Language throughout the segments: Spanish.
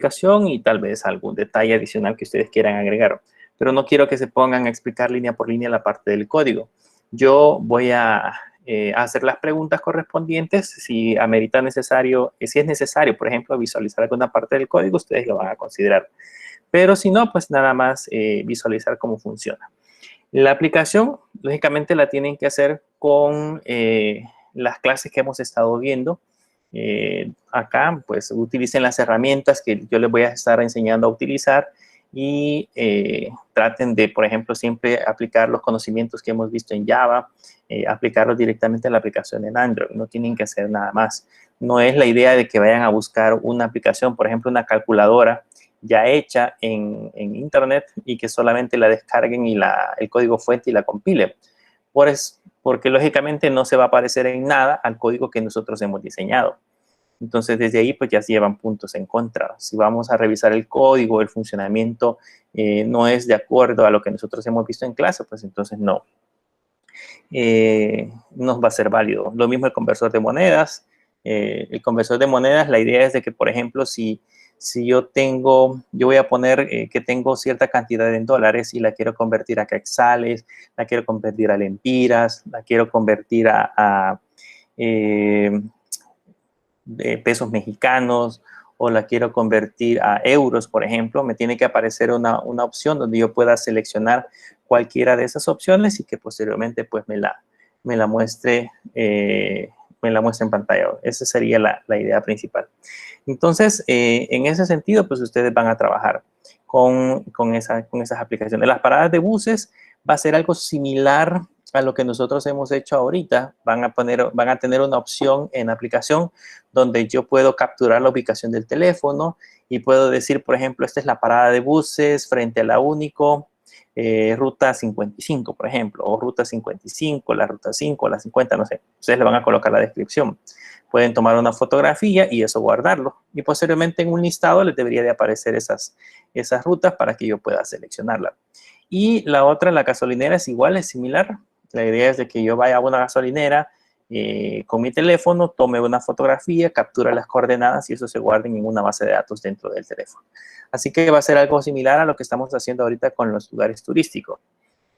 aplicación y tal vez algún detalle adicional que ustedes quieran agregar. Pero no quiero que se pongan a explicar línea por línea la parte del código. Yo voy a hacer las preguntas correspondientes. Si amerita necesario, si es necesario, por ejemplo, visualizar alguna parte del código, ustedes lo van a considerar. Pero si no, pues nada más visualizar cómo funciona. La aplicación, lógicamente, la tienen que hacer con las clases que hemos estado viendo. Acá, pues, utilicen las herramientas que yo les voy a estar enseñando a utilizar y traten de, por ejemplo, siempre aplicar los conocimientos que hemos visto en Java, aplicarlos directamente a la aplicación en Android. No tienen que hacer nada más. No es la idea de que vayan a buscar una aplicación, por ejemplo, una calculadora ya hecha en Internet y que solamente la descarguen y el código fuente y la compilen. Porque lógicamente no se va a parecer en nada al código que nosotros hemos diseñado. Entonces, desde ahí, pues ya se llevan puntos en contra. Si vamos a revisar el código, el funcionamiento no es de acuerdo a lo que nosotros hemos visto en clase, pues entonces no nos va a ser válido. Lo mismo el conversor de monedas. El conversor de monedas, la idea es de que, por ejemplo, si yo voy a poner que tengo cierta cantidad en dólares y la quiero convertir a quetzales, la quiero convertir a lempiras, la quiero convertir a pesos mexicanos o la quiero convertir a euros, por ejemplo, me tiene que aparecer una opción donde yo pueda seleccionar cualquiera de esas opciones y que posteriormente pues me la muestre en pantalla. Esa sería la idea principal. Entonces, en ese sentido, pues ustedes van a trabajar con esas aplicaciones. Las paradas de buses va a ser algo similar a lo que nosotros hemos hecho ahorita. Van a tener una opción en la aplicación donde yo puedo capturar la ubicación del teléfono y puedo decir, por ejemplo, esta es la parada de buses frente a la Único, ruta 55, por ejemplo, o ruta 55, la ruta 5, la 50, no sé. Ustedes le van a colocar la descripción. Pueden tomar una fotografía y eso guardarlo. Y posteriormente en un listado les debería de aparecer esas rutas para que yo pueda seleccionarla. Y la otra, la gasolinera, es igual, es similar. La idea es de que yo vaya a una gasolinera con mi teléfono, tome una fotografía, capture las coordenadas y eso se guarde en una base de datos dentro del teléfono. Así que va a ser algo similar a lo que estamos haciendo ahorita con los lugares turísticos.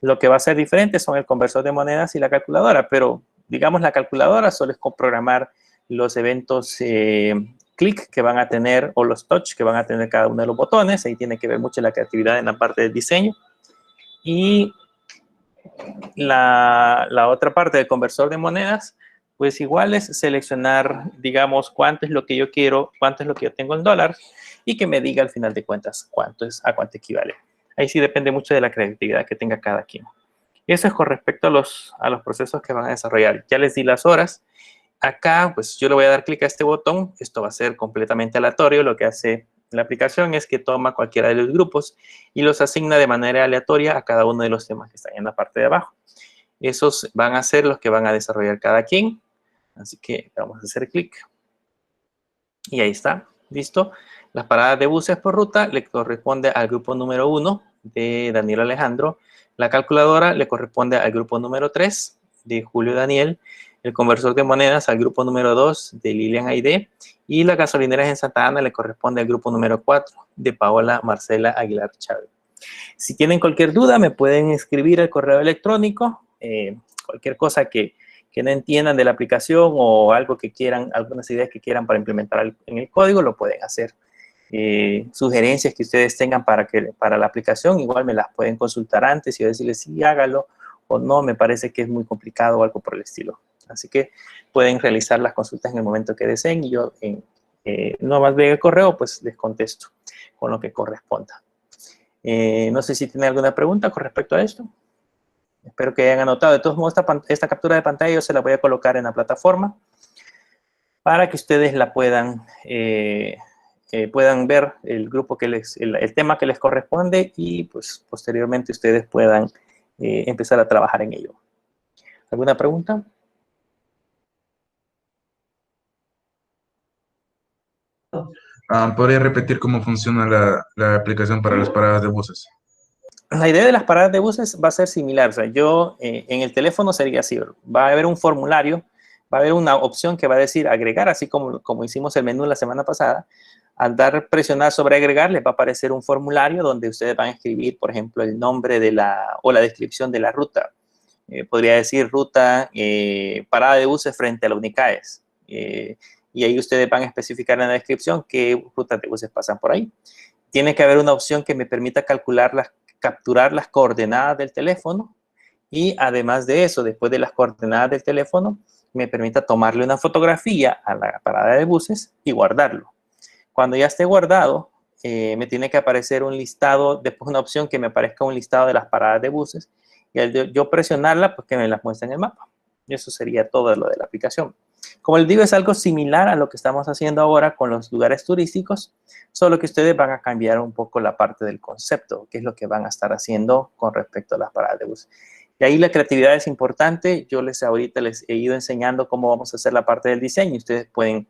Lo que va a ser diferente son el conversor de monedas y la calculadora, pero digamos la calculadora solo es programar los eventos clic que van a tener o los touch que van a tener cada uno de los botones. Ahí tiene que ver mucho la creatividad en la parte del diseño. Y la otra parte del conversor de monedas, pues igual es seleccionar, digamos, cuánto es lo que yo quiero, cuánto es lo que yo tengo en dólares y que me diga al final de cuentas a cuánto equivale. Ahí sí depende mucho de la creatividad que tenga cada quien. Eso es con respecto a los procesos que van a desarrollar. Ya les di las horas. Acá, pues yo le voy a dar clic a este botón. Esto va a ser completamente aleatorio. Lo que hace la aplicación es que toma cualquiera de los grupos y los asigna de manera aleatoria a cada uno de los temas que están en la parte de abajo. Esos van a ser los que van a desarrollar cada quien. Así que vamos a hacer clic. Y ahí está. Listo. Las paradas de buses por ruta le corresponde al grupo número 1 de Daniel Alejandro. La calculadora le corresponde al grupo número 3 de Julio Daniel. El conversor de monedas al grupo número 2 de Lilian Aide. Y la gasolinera en Santa Ana le corresponde al grupo número 4 de Paola Marcela Aguilar Chávez. Si tienen cualquier duda, me pueden escribir al correo electrónico. Cualquier cosa que no entiendan de la aplicación o algo que quieran, algunas ideas que quieran para implementar en el código, lo pueden hacer. Sugerencias que ustedes tengan para la aplicación, igual me las pueden consultar antes y decirles sí, hágalo o no, me parece que es muy complicado o algo por el estilo. Así que pueden realizar las consultas en el momento que deseen y yo no más ven el correo, pues les contesto con lo que corresponda. No sé si tienen alguna pregunta con respecto a esto. Espero que hayan anotado. De todos modos, esta captura de pantalla yo se la voy a colocar en la plataforma para que ustedes la puedan ver el grupo el tema que les corresponde y pues posteriormente ustedes puedan empezar a trabajar en ello. ¿Alguna pregunta? ¿Podría repetir cómo funciona la aplicación para las paradas de buses? La idea de las paradas de buses va a ser similar. O sea, yo en el teléfono sería así. Va a haber un formulario, va a haber una opción que va a decir agregar, así como hicimos el menú la semana pasada. Al presionar sobre agregar, les va a aparecer un formulario donde ustedes van a escribir, por ejemplo, el nombre de la descripción de la ruta. Podría decir ruta parada de buses frente a la Unicaes. Y ahí ustedes van a especificar en la descripción qué rutas de buses pasan por ahí. Tiene que haber una opción que me permita capturar las coordenadas del teléfono y además de eso, después de las coordenadas del teléfono, me permita tomarle una fotografía a la parada de buses y guardarlo. Cuando ya esté guardado, me tiene que aparecer un listado, después una opción que me aparezca un listado de las paradas de buses y al yo presionarla, pues que me las muestre en el mapa. Y eso sería todo lo de la aplicación. Como les digo, es algo similar a lo que estamos haciendo ahora con los lugares turísticos, solo que ustedes van a cambiar un poco la parte del concepto, que es lo que van a estar haciendo con respecto a las paradas de bus. Y ahí la creatividad es importante. Yo ahorita les he ido enseñando cómo vamos a hacer la parte del diseño. Ustedes pueden,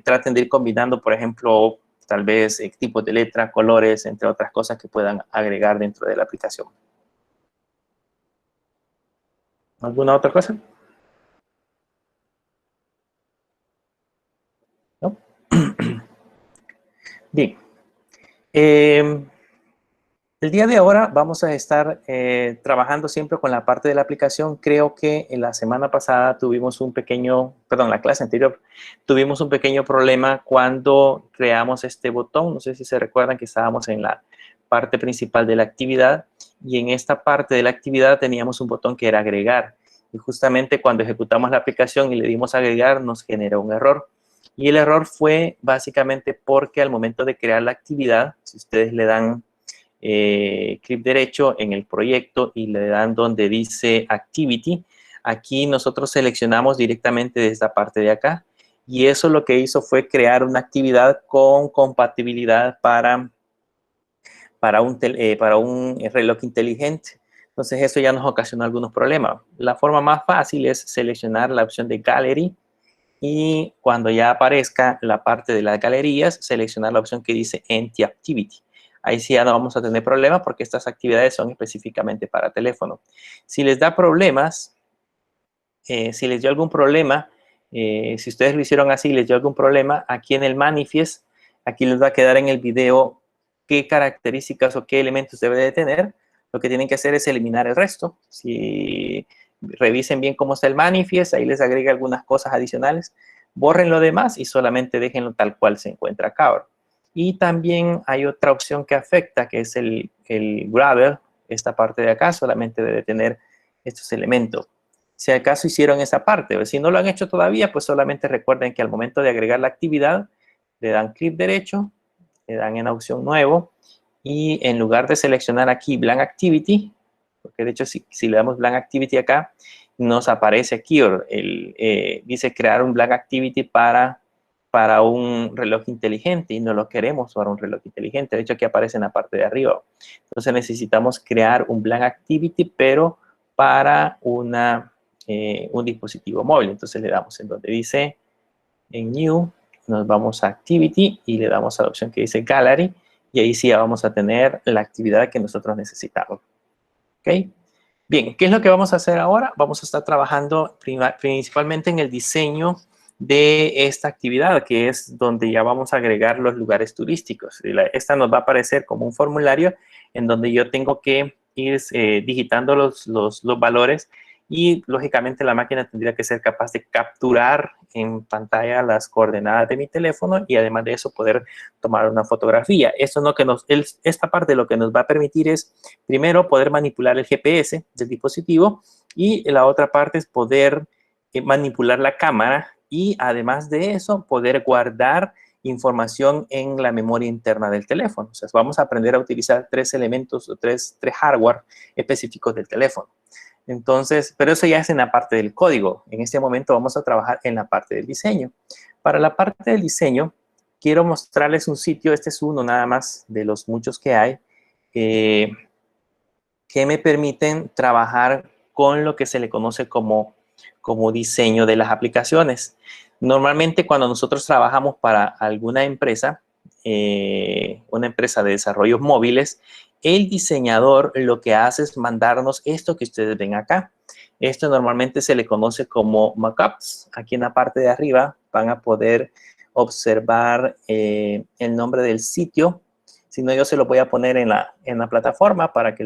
traten de ir combinando, por ejemplo, tal vez tipos de letra, colores, entre otras cosas que puedan agregar dentro de la aplicación. ¿Alguna otra cosa? ¿No? Bien. El día de ahora vamos a estar trabajando siempre con la parte de la aplicación. Creo que en la semana pasada tuvimos la clase anterior, tuvimos un pequeño problema cuando creamos este botón. No sé si se recuerdan que estábamos en la parte principal de la actividad y en esta parte de la actividad teníamos un botón que era agregar. Y justamente cuando ejecutamos la aplicación y le dimos agregar, nos generó un error. Y el error fue básicamente porque al momento de crear la actividad, si ustedes le dan clic derecho en el proyecto y le dan donde dice Activity, aquí nosotros seleccionamos directamente de esta parte de acá. Y eso lo que hizo fue crear una actividad con compatibilidad para un reloj inteligente. Entonces eso ya nos ocasionó algunos problemas. La forma más fácil es seleccionar la opción de Gallery y cuando ya aparezca la parte de las galerías, seleccionar la opción que dice Empty Activity. Ahí sí ya no vamos a tener problemas porque estas actividades son específicamente para teléfono. Si les da problemas, si les dio algún problema, si ustedes lo hicieron así y les dio algún problema, aquí en el manifest, aquí les va a quedar en el video qué características o qué elementos debe de tener. Lo que tienen que hacer es eliminar el resto. Si revisen bien cómo está el manifest, ahí les agrega algunas cosas adicionales. Borren lo demás y solamente déjenlo tal cual se encuentra acá. Y también hay otra opción que afecta, que es el Gravel. Esta parte de acá solamente debe tener estos elementos. Si acaso hicieron esa parte, o si no lo han hecho todavía, pues solamente recuerden que al momento de agregar la actividad, le dan clic derecho, le dan en la opción nuevo, y en lugar de seleccionar aquí Blank Activity, porque de hecho si le damos Blank Activity acá, nos aparece aquí, dice crear un Blank Activity para un reloj inteligente, y no lo queremos para un reloj inteligente. De hecho, aquí aparece en la parte de arriba. Entonces necesitamos crear un Blank Activity, pero para un dispositivo móvil. Entonces le damos en donde dice en New, nos vamos a Activity y le damos a la opción que dice Gallery, y ahí sí ya vamos a tener la actividad que nosotros necesitamos. ¿Ok? Bien, ¿qué es lo que vamos a hacer ahora? Vamos a estar trabajando principalmente en el diseño de esta actividad, que es donde ya vamos a agregar los lugares turísticos. Esta nos va a aparecer como un formulario en donde yo tengo que ir digitando los valores, y lógicamente la máquina tendría que ser capaz de capturar en pantalla las coordenadas de mi teléfono y además de eso poder tomar una fotografía. Esta parte lo que nos va a permitir es primero poder manipular el GPS del dispositivo, y la otra parte es poder manipular la cámara, y además de eso poder guardar información en la memoria interna del teléfono. O sea, vamos a aprender a utilizar 3 elementos o tres hardware específicos del teléfono. Entonces, pero eso ya es en la parte del código. En este momento vamos a trabajar en la parte del diseño. Para la parte del diseño, quiero mostrarles un sitio. Este es uno nada más de los muchos que hay, que me permiten trabajar con lo que se le conoce como diseño de las aplicaciones. Normalmente cuando nosotros trabajamos para alguna empresa, una empresa de desarrollos móviles, el diseñador lo que hace es mandarnos esto que ustedes ven acá. Esto normalmente se le conoce como mockups. Aquí en la parte de arriba van a poder observar el nombre del sitio, sino yo se lo voy a poner en la plataforma para que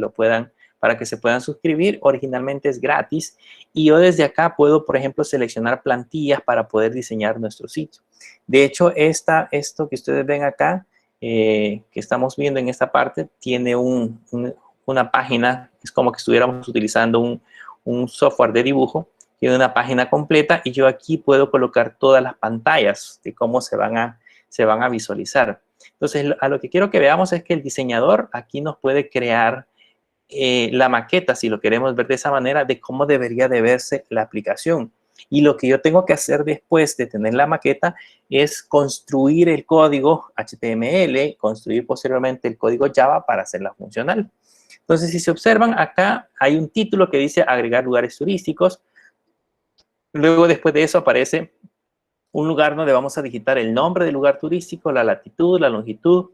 para que se puedan suscribir. Originalmente es gratis y yo desde acá puedo, por ejemplo, seleccionar plantillas para poder diseñar nuestro sitio. De hecho, esto que ustedes ven acá, que estamos viendo en esta parte, tiene una página, es como que estuviéramos utilizando un software de dibujo, tiene una página completa y yo aquí puedo colocar todas las pantallas de cómo se van a visualizar. Entonces, a lo que quiero que veamos es que el diseñador aquí nos puede crear la maqueta, si lo queremos ver de esa manera, de cómo debería de verse la aplicación. Y lo que yo tengo que hacer después de tener la maqueta es construir el código HTML, construir posteriormente el código Java para hacerla funcional. Entonces, si se observan, acá hay un título que dice agregar lugares turísticos. Luego, después de eso, aparece un lugar donde vamos a digitar el nombre del lugar turístico, la latitud, la longitud,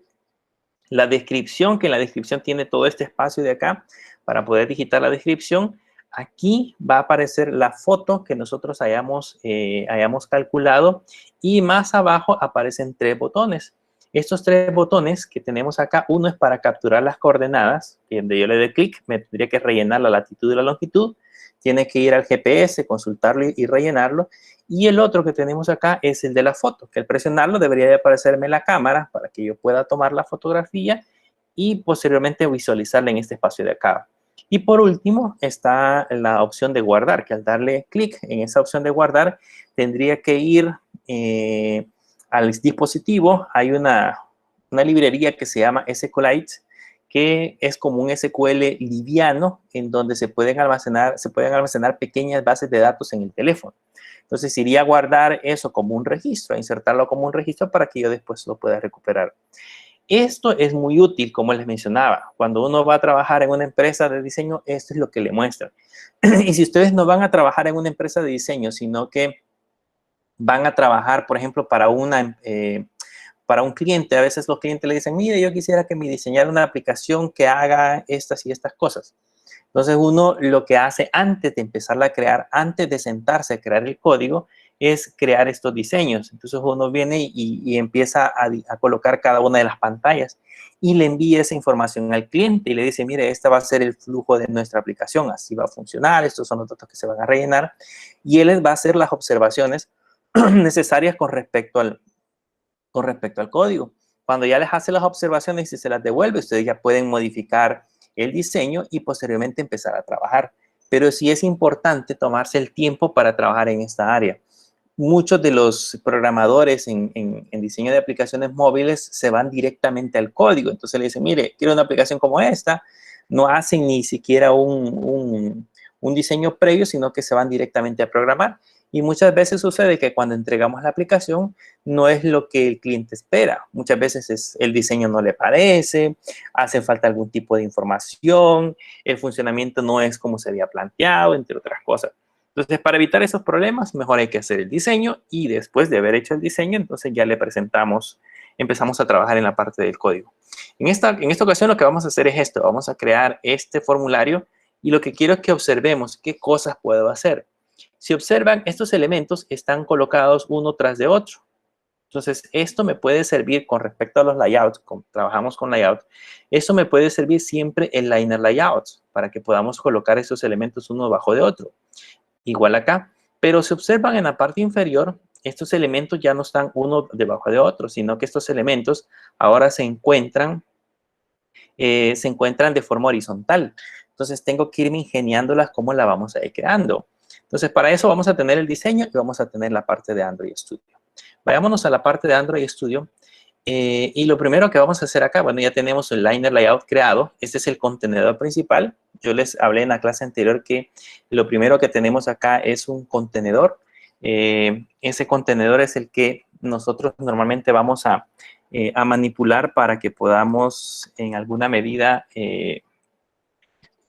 la descripción, que en la descripción tiene todo este espacio de acá para poder digitar la descripción. Aquí va a aparecer la foto que nosotros hayamos calculado y más abajo aparecen 3 botones. Estos 3 botones que tenemos acá, uno es para capturar las coordenadas, y donde yo le dé clic me tendría que rellenar la latitud y la longitud. Tiene que ir al GPS, consultarlo y rellenarlo. Y el otro que tenemos acá es el de la foto, que al presionarlo debería de aparecerme la cámara para que yo pueda tomar la fotografía y posteriormente visualizarla en este espacio de acá. Y por último está la opción de guardar, que al darle clic en esa opción de guardar tendría que ir al dispositivo. Hay una librería que se llama SQLite, que es como un SQL liviano en donde se pueden almacenar pequeñas bases de datos en el teléfono. Entonces iría a guardar eso como un registro, a insertarlo como un registro para que yo después lo pueda recuperar. Esto es muy útil, como les mencionaba. Cuando uno va a trabajar en una empresa de diseño, esto es lo que le muestra. Y si ustedes no van a trabajar en una empresa de diseño, sino que van a trabajar, por ejemplo, para un cliente, a veces los clientes le dicen, mire, yo quisiera que me diseñara una aplicación que haga estas y estas cosas. Entonces uno lo que hace antes de empezarla a crear, antes de sentarse a crear el código, es crear estos diseños. Entonces uno viene y empieza a colocar cada una de las pantallas y le envía esa información al cliente y le dice, mire, este va a ser el flujo de nuestra aplicación, así va a funcionar, estos son los datos que se van a rellenar y él les va a hacer las observaciones necesarias con respecto al código. Cuando ya les hace las observaciones y se las devuelve, ustedes ya pueden modificar el diseño y posteriormente empezar a trabajar. Pero sí es importante tomarse el tiempo para trabajar en esta área. Muchos de los programadores en diseño de aplicaciones móviles se van directamente al código. Entonces le dicen, mire, quiero una aplicación como esta. No hacen ni siquiera un diseño previo, sino que se van directamente a programar. Y muchas veces sucede que cuando entregamos la aplicación no es lo que el cliente espera. Muchas veces el diseño no le parece, hace falta algún tipo de información, el funcionamiento no es como se había planteado, entre otras cosas. Entonces, para evitar esos problemas, mejor hay que hacer el diseño y después de haber hecho el diseño, entonces ya le empezamos a trabajar en la parte del código. En esta ocasión lo que vamos a hacer es esto, vamos a crear este formulario y lo que quiero es que observemos qué cosas puedo hacer. Si observan, estos elementos están colocados uno tras de otro. Entonces, esto me puede servir con respecto a los layouts, trabajamos con layout, eso me puede servir siempre en liner layout para que podamos colocar esos elementos uno debajo de otro. Igual acá, pero se observan en la parte inferior, estos elementos ya no están uno debajo de otro, sino que estos elementos ahora se encuentran de forma horizontal. Entonces tengo que irme ingeniándolas cómo la vamos a ir creando. Entonces para eso vamos a tener el diseño y vamos a tener la parte de Android Studio. Vayámonos a la parte de Android Studio. Y lo primero que vamos a hacer acá, bueno, ya tenemos el liner layout creado. Este es el contenedor principal. Yo les hablé en la clase anterior que lo primero que tenemos acá es un contenedor. Ese contenedor es el que nosotros normalmente vamos a manipular para que podamos en alguna medida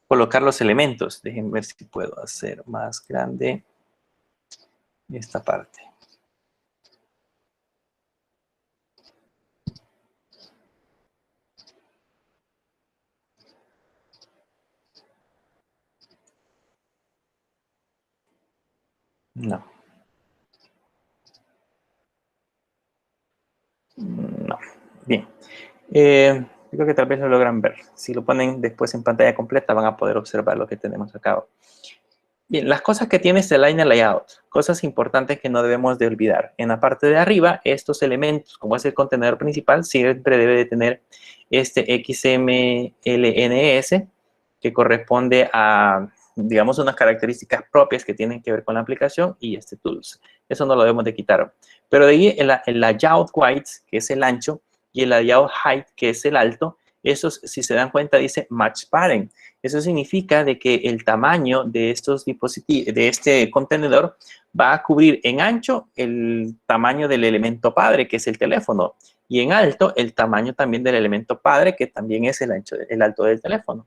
colocar los elementos. Déjenme ver si puedo hacer más grande esta parte. No. Yo creo que tal vez lo logran ver. Si lo ponen después en pantalla completa, van a poder observar lo que tenemos acá. Bien, las cosas que tiene este Liner Layout, cosas importantes que no debemos de olvidar. En la parte de arriba, estos elementos, como es el contenedor principal, siempre debe de tener este XMLNS, que corresponde a, digamos, unas características propias que tienen que ver con la aplicación, y este tools. Eso no lo debemos de quitar. Pero de ahí el layout width, que es el ancho, y el layout height, que es el alto, esos, si se dan cuenta, dice match parent. Eso significa de que el tamaño de estos dispositivos, de este contenedor, va a cubrir en ancho el tamaño del elemento padre, que es el teléfono, y en alto el tamaño también del elemento padre, que también es el alto del teléfono.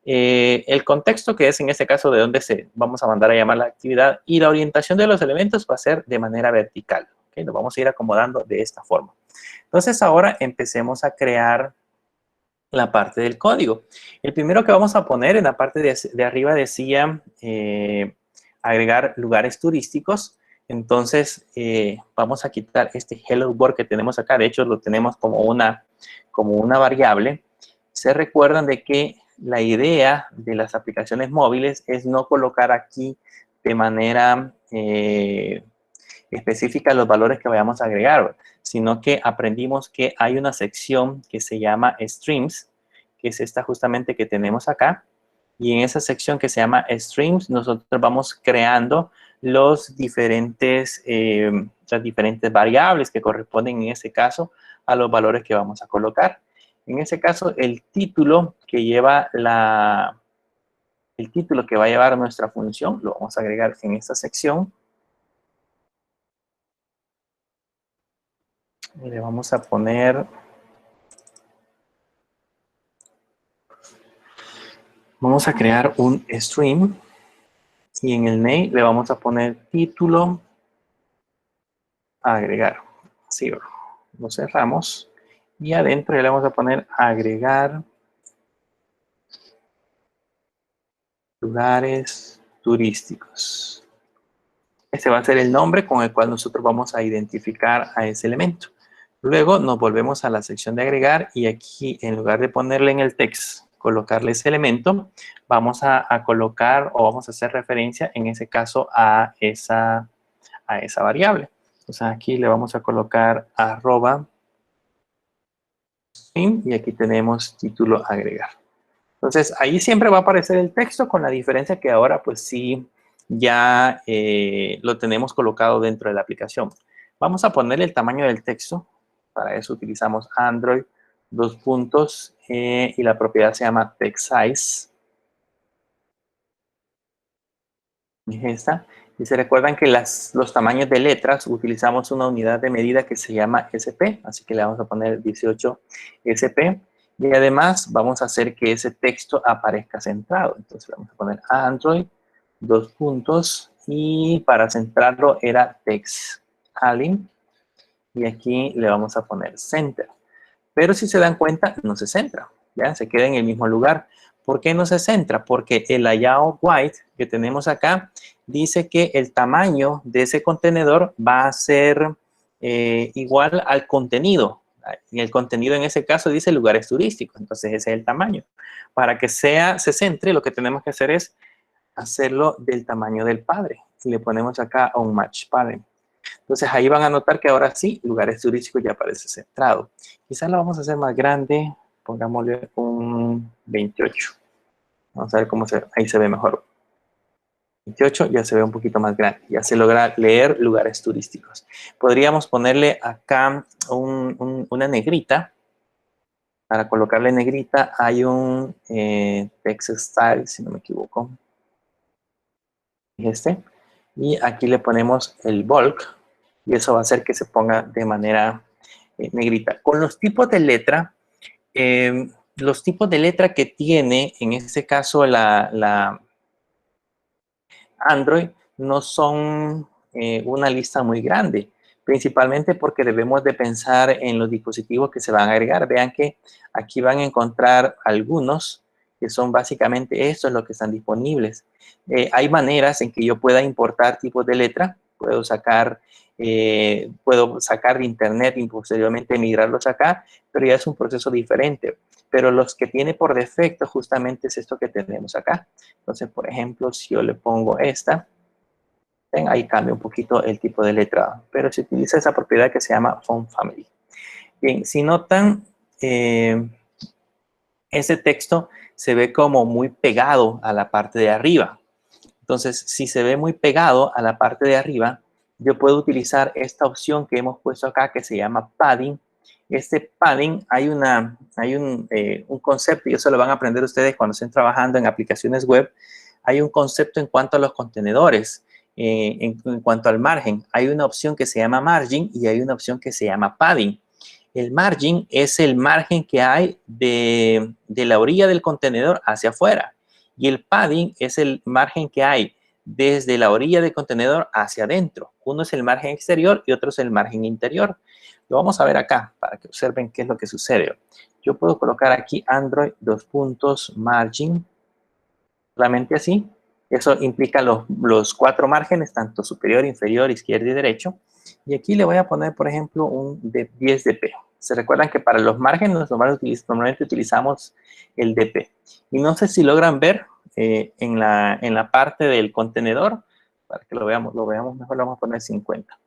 El contexto, que es en este caso de donde vamos a mandar a llamar la actividad, y la orientación de los elementos va a ser de manera vertical. ¿Okay? Lo vamos a ir acomodando de esta forma. Entonces ahora empecemos a crear la parte del código. El primero que vamos a poner en la parte de arriba decía agregar lugares turísticos. Entonces vamos a quitar este hello world que tenemos acá. De hecho, lo tenemos como una variable. Se recuerdan de que la idea de las aplicaciones móviles es no colocar aquí de manera específica los valores que vayamos a agregar, sino que aprendimos que hay una sección que se llama Streams, que es esta justamente que tenemos acá, y en esa sección que se llama Streams, nosotros vamos creando las diferentes variables que corresponden en este caso a los valores que vamos a colocar. En ese caso, el título que lleva el título que va a llevar nuestra función, lo vamos a agregar en esta sección. Y le vamos a poner, vamos a crear un stream y en el name le vamos a poner título agregar. Así, lo cerramos y adentro le vamos a poner agregar lugares turísticos. Este va a ser el nombre con el cual nosotros vamos a identificar a ese elemento. Luego nos volvemos a la sección de agregar y aquí, en lugar de ponerle en el text, colocarle ese elemento, vamos a colocar o vamos a hacer referencia, en ese caso, a esa variable. Entonces aquí le vamos a colocar arroba y aquí tenemos título agregar. Entonces ahí siempre va a aparecer el texto, con la diferencia que ahora pues sí ya lo tenemos colocado dentro de la aplicación. Vamos a ponerle el tamaño del texto. Para eso utilizamos Android, y la propiedad se llama text size. Es esta. Y se recuerdan que los tamaños de letras utilizamos una unidad de medida que se llama SP, así que le vamos a poner 18 SP. Y además vamos a hacer que ese texto aparezca centrado. Entonces vamos a poner Android, y para centrarlo era text align. Y aquí le vamos a poner center. Pero si se dan cuenta, no se centra, ¿ya? Se queda en el mismo lugar. ¿Por qué no se centra? Porque el layout white que tenemos acá dice que el tamaño de ese contenedor va a ser igual al contenido. Y el contenido en ese caso dice lugares turísticos, entonces ese es el tamaño. Para que se centre, lo que tenemos que hacer es hacerlo del tamaño del padre. Y le ponemos acá un match parent. Entonces ahí van a notar que ahora sí, lugares turísticos ya aparece centrado. Quizás lo vamos a hacer más grande, pongámosle un 28. Vamos a ver cómo ahí se ve mejor. 28 ya se ve un poquito más grande, ya se logra leer lugares turísticos. Podríamos ponerle acá una negrita. Para colocarle negrita hay un text style, si no me equivoco. Y aquí le ponemos el bulk. Y eso va a hacer que se ponga de manera negrita. Con los tipos de letra, que tiene, en este caso, la Android, no son una lista muy grande, principalmente porque debemos de pensar en los dispositivos que se van a agregar. Vean que aquí van a encontrar algunos que son básicamente estos los que están disponibles. Hay maneras en que yo pueda importar tipos de letra. puedo sacar de internet y posteriormente migrarlos acá, pero ya es un proceso diferente. Pero los que tiene por defecto justamente es esto que tenemos acá. Entonces, por ejemplo, si yo le pongo esta, ven, ahí cambia un poquito el tipo de letra, pero se utiliza esa propiedad que se llama Font Family. Bien, si notan, ese texto se ve como muy pegado a la parte de arriba. Entonces, si se ve muy pegado a la parte de arriba, yo puedo utilizar esta opción que hemos puesto acá que se llama padding. Este padding, hay un concepto, y eso lo van a aprender ustedes cuando estén trabajando en aplicaciones web. Hay un concepto en cuanto a los contenedores, en cuanto al margen. Hay una opción que se llama margin y hay una opción que se llama padding. El margin es el margen que hay de la orilla del contenedor hacia afuera. Y el padding es el margen que hay desde la orilla del contenedor hacia adentro. Uno es el margen exterior y otro es el margen interior. Lo vamos a ver acá para que observen qué es lo que sucede. Yo puedo colocar aquí Android margin, solamente así. Eso implica los 4 márgenes, tanto superior, inferior, izquierdo y derecho. Y aquí le voy a poner, por ejemplo, un de 10 dp. Se recuerdan que para los márgenes normalmente utilizamos el dp. Y no sé si logran ver en la parte del contenedor, para que lo veamos mejor, lo vamos a poner 50.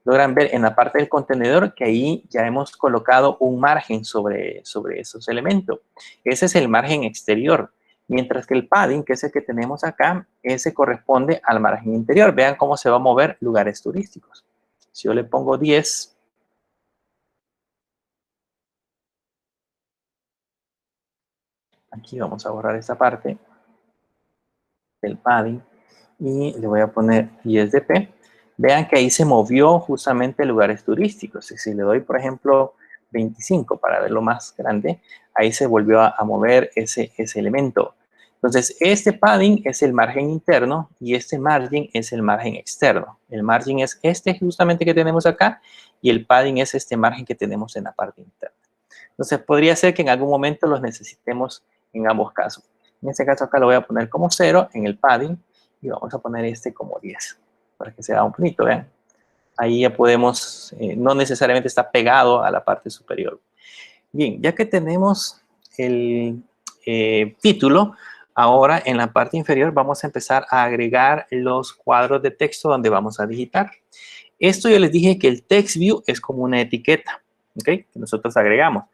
Logran ver en la parte del contenedor que ahí ya hemos colocado un margen sobre esos elementos. Ese es el margen exterior. Mientras que el padding, que es el que tenemos acá, ese corresponde al margen interior. Vean cómo se va a mover lugares turísticos. Si yo le pongo 10, aquí vamos a borrar esta parte del padding y le voy a poner 10 dp. Vean que ahí se movió justamente lugares turísticos. Y si le doy, por ejemplo, 25 para verlo más grande, ahí se volvió a mover ese elemento. Entonces, este padding es el margen interno y este margin es el margen externo. El margin es este justamente que tenemos acá y el padding es este margen que tenemos en la parte interna. Entonces, podría ser que en algún momento los necesitemos en ambos casos. En este caso acá lo voy a poner como 0 en el padding y vamos a poner este como 10 para que sea un poquito, vean. Ahí ya podemos, no necesariamente está pegado a la parte superior. Bien, ya que tenemos el título, ahora en la parte inferior vamos a empezar a agregar los cuadros de texto donde vamos a digitar. Esto yo les dije que el text view es como una etiqueta, ¿ok? Que nosotros agregamos.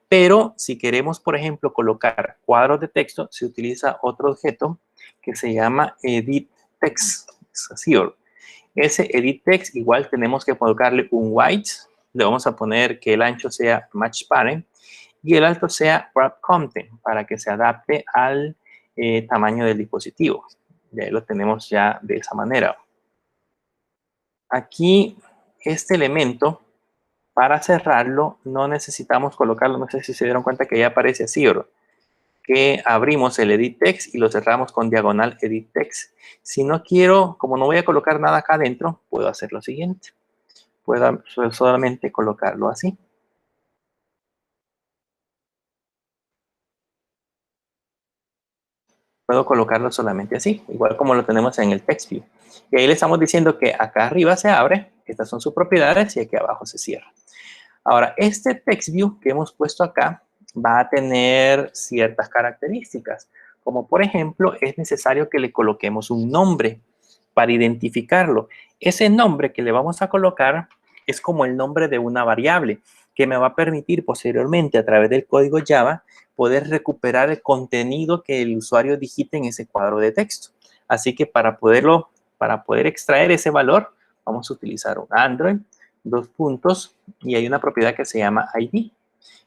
Pero si queremos, por ejemplo, colocar cuadros de texto, se utiliza otro objeto que se llama edit text. Es así, ese edit text igual tenemos que colocarle un white. Le vamos a poner que el ancho sea match parent y el alto sea wrap content para que se adapte al tamaño del dispositivo. Ya lo tenemos ya de esa manera. Aquí, este elemento, para cerrarlo, no necesitamos colocarlo. No sé si se dieron cuenta que ya aparece así, ¿verdad? Que abrimos el edit text y lo cerramos con diagonal edit text. Si no quiero, como no voy a colocar nada acá adentro, puedo hacer lo siguiente. Puedo solamente colocarlo así. Puedo colocarlo solamente así, igual como lo tenemos en el text view. Y ahí le estamos diciendo que acá arriba se abre, estas son sus propiedades, y aquí abajo se cierra. Ahora, este text view que hemos puesto acá va a tener ciertas características, como por ejemplo, es necesario que le coloquemos un nombre para identificarlo. Ese nombre que le vamos a colocar es como el nombre de una variable que me va a permitir posteriormente a través del código Java poder recuperar el contenido que el usuario digite en ese cuadro de texto. Así que para poder extraer ese valor, vamos a utilizar un Android, y hay una propiedad que se llama ID.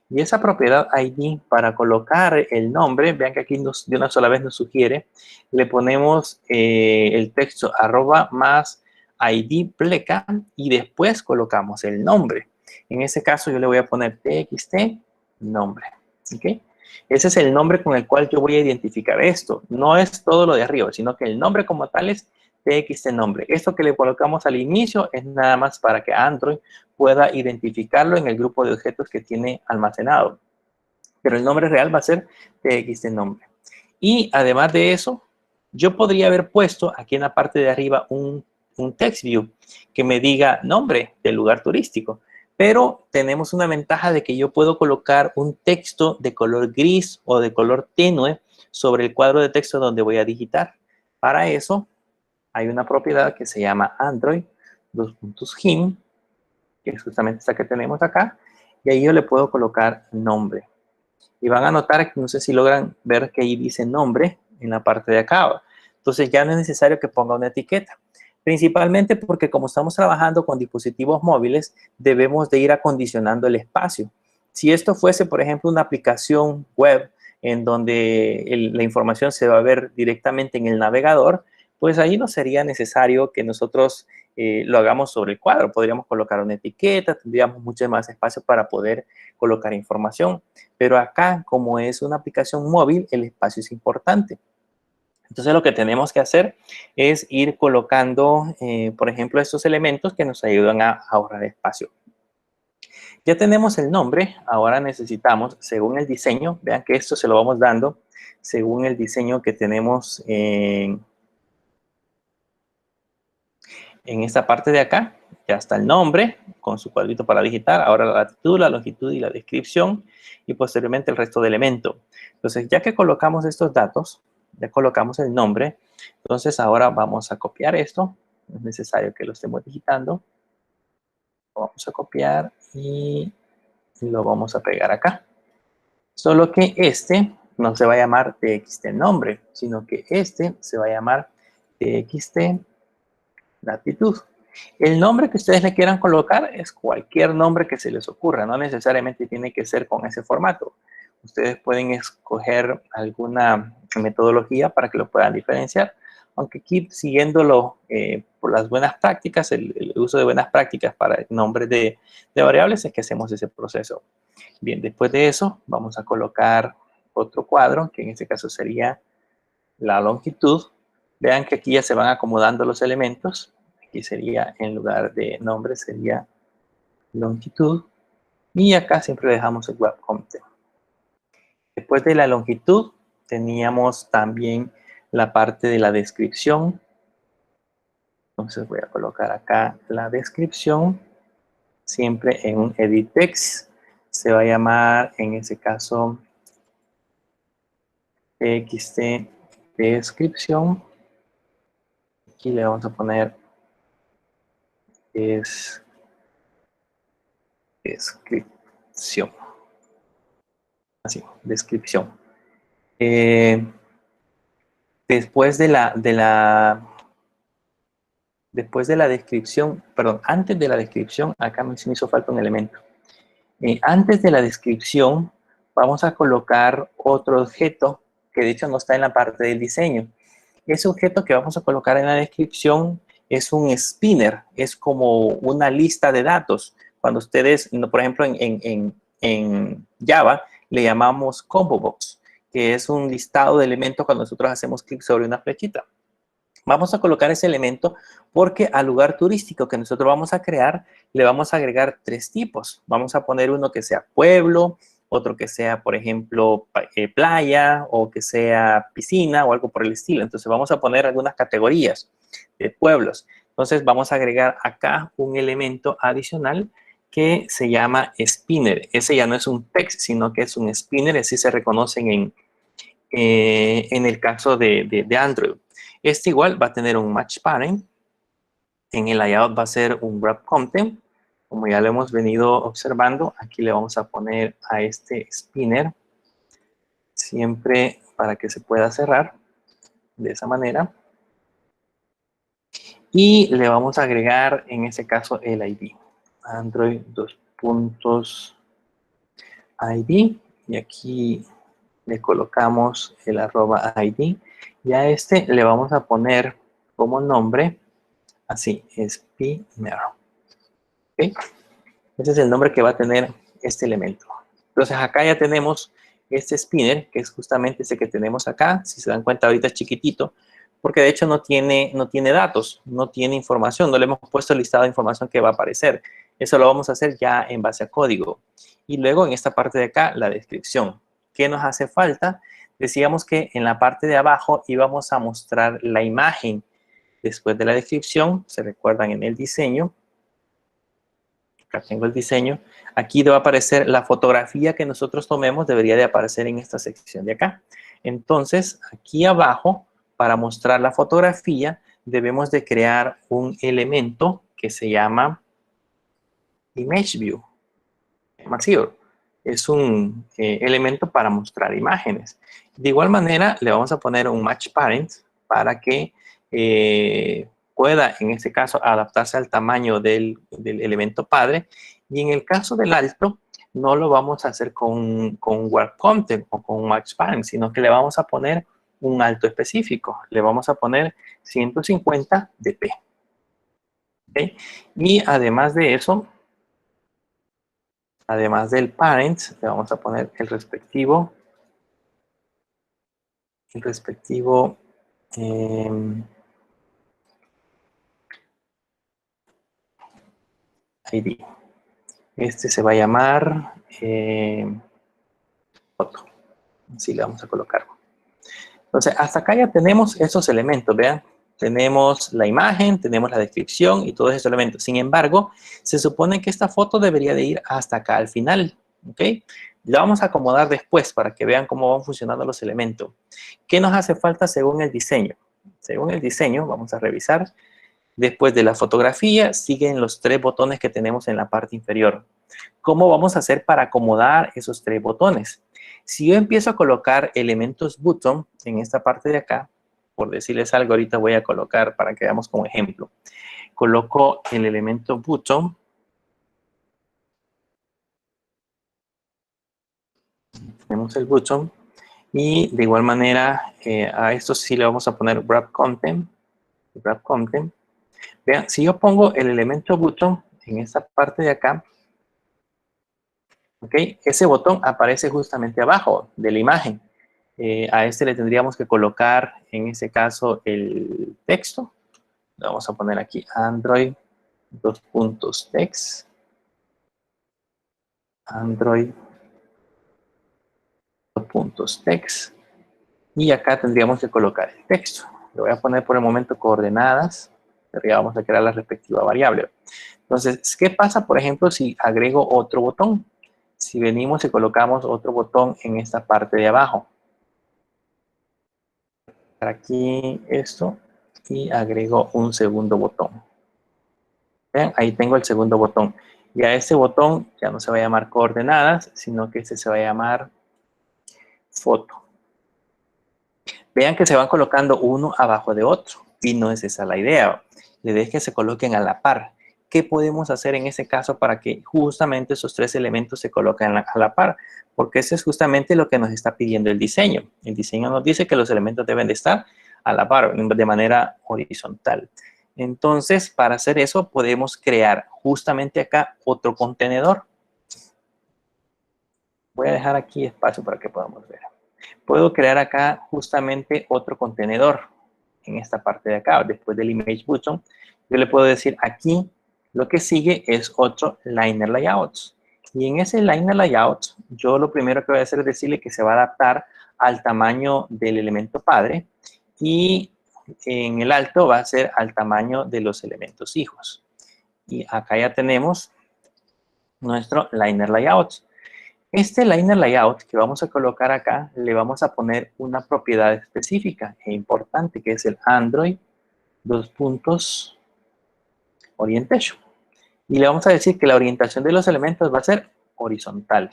Y esa propiedad ID, para colocar el nombre, vean que aquí de una sola vez nos sugiere, le ponemos el texto @ ID pleca y después colocamos el nombre. En ese caso yo le voy a poner txt nombre. ¿Okay? Ese es el nombre con el cual yo voy a identificar esto. No es todo lo de arriba, sino que el nombre como tal es txt nombre. Esto que le colocamos al inicio es nada más para que Android pueda identificarlo en el grupo de objetos que tiene almacenado. Pero el nombre real va a ser txt nombre. Y además de eso, yo podría haber puesto aquí en la parte de arriba un un text view que me diga nombre del lugar turístico. Pero tenemos una ventaja de que yo puedo colocar un texto de color gris o de color tenue sobre el cuadro de texto donde voy a digitar. Para eso hay una propiedad que se llama Android:him, que es justamente esta que tenemos acá, y ahí yo le puedo colocar nombre. Y van a notar que no sé si logran ver que ahí dice nombre en la parte de acá. Entonces ya no es necesario que ponga una etiqueta. Principalmente porque como estamos trabajando con dispositivos móviles, debemos de ir acondicionando el espacio. Si esto fuese, por ejemplo, una aplicación web en donde la información se va a ver directamente en el navegador, pues ahí no sería necesario que nosotros lo hagamos sobre el cuadro. Podríamos colocar una etiqueta, tendríamos mucho más espacio para poder colocar información. Pero acá, como es una aplicación móvil, el espacio es importante. Entonces, lo que tenemos que hacer es ir colocando, por ejemplo, estos elementos que nos ayudan a ahorrar espacio. Ya tenemos el nombre, ahora necesitamos, según el diseño, vean que esto se lo vamos dando según el diseño que tenemos en esta parte de acá. Ya está el nombre con su cuadrito para digitar, ahora la latitud, la longitud y la descripción, y posteriormente el resto de elementos. Entonces, ya que colocamos estos datos, ya colocamos el nombre, entonces ahora vamos a copiar esto. No es necesario que lo estemos digitando. Lo vamos a copiar y lo vamos a pegar acá. Solo que este no se va a llamar txt nombre, sino que este se va a llamar txt latitud. El nombre que ustedes le quieran colocar es cualquier nombre que se les ocurra, no necesariamente tiene que ser con ese formato. Ustedes pueden escoger alguna metodología para que lo puedan diferenciar, aunque aquí siguiéndolo por las buenas prácticas, el uso de buenas prácticas para el nombre de variables es que hacemos ese proceso. Bien, después de eso vamos a colocar otro cuadro, que en este caso sería la longitud. Vean que aquí ya se van acomodando los elementos. Aquí sería, en lugar de nombre, sería longitud. Y acá siempre dejamos el web content. Después de la longitud, teníamos también la parte de la descripción. Entonces voy a colocar acá la descripción. Siempre en un edit text. Se va a llamar, en ese caso, txt descripción. Aquí le vamos a poner descripción. Así, descripción. Después de la descripción, perdón, antes de la descripción, acá me hizo falta un elemento. Antes de la descripción, vamos a colocar otro objeto que de hecho no está en la parte del diseño. Ese objeto que vamos a colocar en la descripción es un spinner, es como una lista de datos. Cuando ustedes, por ejemplo, en Java, le llamamos combo box, que es un listado de elementos cuando nosotros hacemos clic sobre una flechita. Vamos a colocar ese elemento porque al lugar turístico que nosotros vamos a crear, le vamos a agregar 3 tipos. Vamos a poner uno que sea pueblo, otro que sea, por ejemplo, playa, o que sea piscina o algo por el estilo. Entonces vamos a poner algunas categorías de pueblos. Entonces vamos a agregar acá un elemento adicional que se llama spinner. Ese ya no es un text, sino que es un spinner. Así se reconocen en el caso de Android. Este igual va a tener un match parent. En el layout va a ser un wrap content. Como ya lo hemos venido observando, aquí le vamos a poner a este spinner siempre para que se pueda cerrar de esa manera. Y le vamos a agregar en este caso el ID. Android .id. Y aquí le colocamos el @ID. Y a este le vamos a poner como nombre, así, spinner. ¿Okay? Ese es el nombre que va a tener este elemento. Entonces acá ya tenemos este spinner, que es justamente ese que tenemos acá. Si se dan cuenta, ahorita es chiquitito, porque de hecho no tiene datos, no tiene información, no le hemos puesto el listado de información que va a aparecer. Eso lo vamos a hacer ya en base a código. Y luego en esta parte de acá, la descripción. ¿Qué nos hace falta? Decíamos que en la parte de abajo íbamos a mostrar la imagen después de la descripción, se recuerdan en el diseño. Acá tengo el diseño. Aquí debe aparecer la fotografía que nosotros tomemos, debería de aparecer en esta sección de acá. Entonces, aquí abajo, para mostrar la fotografía, debemos de crear un elemento que se llama Image View. Masivo. Es un elemento para mostrar imágenes. De igual manera, le vamos a poner un Match Parent para que pueda, en este caso, adaptarse al tamaño del elemento padre. Y en el caso del alto, no lo vamos a hacer con Word Content o con Match Parent, sino que le vamos a poner un alto específico. Le vamos a poner 150 dp. ¿Okay? Y además de eso, además del parent, le vamos a poner el respectivo ID. Este se va a llamar foto. Así le vamos a colocar. Entonces, hasta acá ya tenemos esos elementos, vean. Tenemos la imagen, tenemos la descripción y todos esos elementos. Sin embargo, se supone que esta foto debería de ir hasta acá al final, ¿ok? La vamos a acomodar después para que vean cómo van funcionando los elementos. ¿Qué nos hace falta según el diseño? Según el diseño, vamos a revisar. Después de la fotografía, siguen los 3 botones que tenemos en la parte inferior. ¿Cómo vamos a hacer para acomodar esos 3 botones? Si yo empiezo a colocar elementos button en esta parte de acá, por decirles algo, ahorita voy a colocar para que veamos como ejemplo. Coloco el elemento button. Tenemos el button. Y de igual manera, a esto sí le vamos a poner wrap content. Wrap content. Vean, si yo pongo el elemento button en esta parte de acá, ¿ok? Ese botón aparece justamente abajo de la imagen. A este le tendríamos que colocar, en ese caso, el texto. Le vamos a poner aquí Android, text. Android, text. Y acá tendríamos que colocar el texto. Le voy a poner por el momento coordenadas. Arriba vamos a crear la respectiva variable. Entonces, ¿qué pasa, por ejemplo, si agrego otro botón? Si venimos y colocamos otro botón en esta parte de abajo. Aquí esto y agrego un segundo botón. Vean, ahí tengo el segundo botón. Y a este botón ya no se va a llamar coordenadas, sino que este se va a llamar foto. Vean que se van colocando uno abajo de otro. Y no es esa la idea. La idea es que se coloquen a la par. ¿Qué podemos hacer en ese caso para que justamente esos 3 elementos se coloquen a la par? Porque eso es justamente lo que nos está pidiendo el diseño. El diseño nos dice que los elementos deben de estar a la par, de manera horizontal. Entonces, para hacer eso, podemos crear justamente acá otro contenedor. Voy a dejar aquí espacio para que podamos ver. Puedo crear acá justamente otro contenedor en esta parte de acá, después del image button. Yo le puedo decir aquí, lo que sigue es otro liner layout. Y en ese liner layout, yo lo primero que voy a hacer es decirle que se va a adaptar al tamaño del elemento padre y en el alto va a ser al tamaño de los elementos hijos. Y acá ya tenemos nuestro liner layout. Este liner layout que vamos a colocar acá, le vamos a poner una propiedad específica e importante, que es el Android orientation. Y le vamos a decir que la orientación de los elementos va a ser horizontal.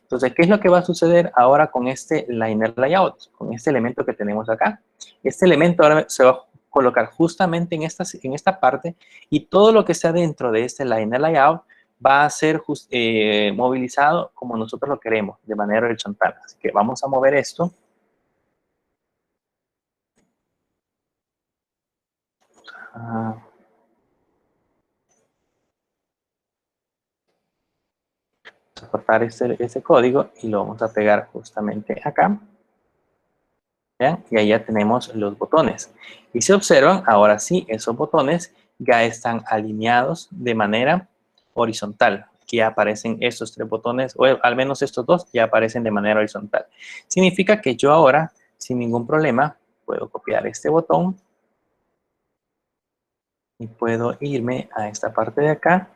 Entonces, ¿qué es lo que va a suceder ahora con este liner layout? Con este elemento que tenemos acá. Este elemento ahora se va a colocar justamente en esta parte y todo lo que está dentro de este liner layout va a ser movilizado como nosotros lo queremos, de manera horizontal. Así que vamos a mover esto. Vamos a cortar ese código y lo vamos a pegar justamente acá. ¿Vean? Y ahí ya tenemos los botones. Y si observan, ahora sí, esos botones ya están alineados de manera horizontal. Aquí ya aparecen estos 3 botones, o al menos estos 2 ya aparecen de manera horizontal. Significa que yo ahora, sin ningún problema, puedo copiar este botón Y puedo irme a esta parte de acá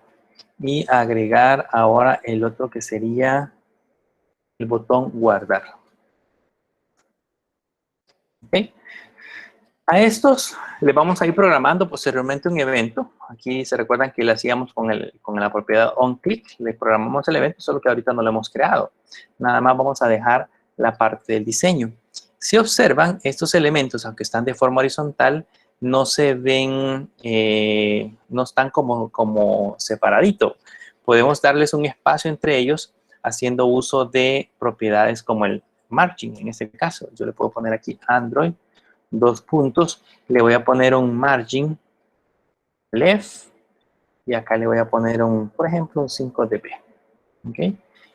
y agregar ahora el otro que sería el botón guardar. ¿Ok? A estos le vamos a ir programando posteriormente un evento. Aquí se recuerdan que le hacíamos con la propiedad onClick, le programamos el evento, solo que ahorita no lo hemos creado. Nada más vamos a dejar la parte del diseño. Si observan, estos elementos, aunque están de forma horizontal, no se ven, no están como separadito. Podemos darles un espacio entre ellos haciendo uso de propiedades como el margin. En este caso, yo le puedo poner aquí Android, dos puntos, le voy a poner un margin left y acá le voy a poner por ejemplo, un 5 dB. ¿Ok?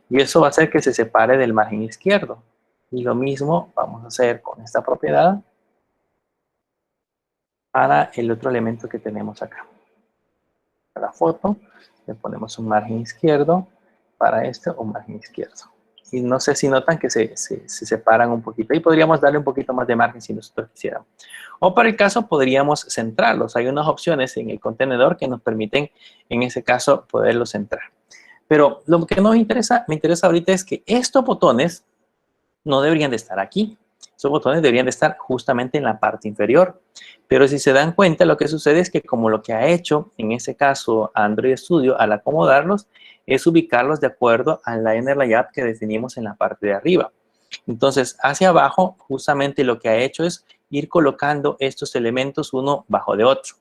Y eso va a hacer que se separe del margen izquierdo. Y lo mismo vamos a hacer con esta propiedad para el otro elemento que tenemos acá. Para la foto le ponemos un margen izquierdo, para este un margen izquierdo. Y no sé si notan que se separan un poquito. Y podríamos darle un poquito más de margen si nosotros quisiéramos. O para el caso podríamos centrarlos. Hay unas opciones en el contenedor que nos permiten, en ese caso, poderlos centrar. Pero lo que me interesa ahorita es que estos botones no deberían de estar aquí. Esos botones deberían de estar justamente en la parte inferior. Pero si se dan cuenta, lo que sucede es que como lo que ha hecho, en ese caso, Android Studio, al acomodarlos, es ubicarlos de acuerdo al liner layout que definimos en la parte de arriba. Entonces, hacia abajo, justamente lo que ha hecho es ir colocando estos elementos uno bajo de otro.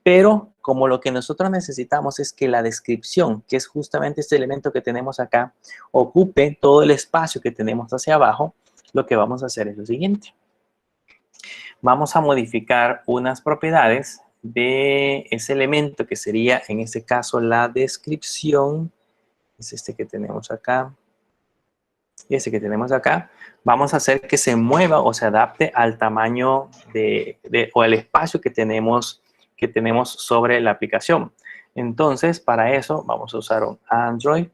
Pero como lo que nosotros necesitamos es que la descripción, que es justamente este elemento que tenemos acá, ocupe todo el espacio que tenemos hacia abajo, lo que vamos a hacer es lo siguiente. Vamos a modificar unas propiedades de ese elemento que sería, en este caso, la descripción. Es este que tenemos acá. Y ese que tenemos acá. Vamos a hacer que se mueva o se adapte al tamaño o al espacio que tenemos sobre la aplicación. Entonces, para eso vamos a usar un Android,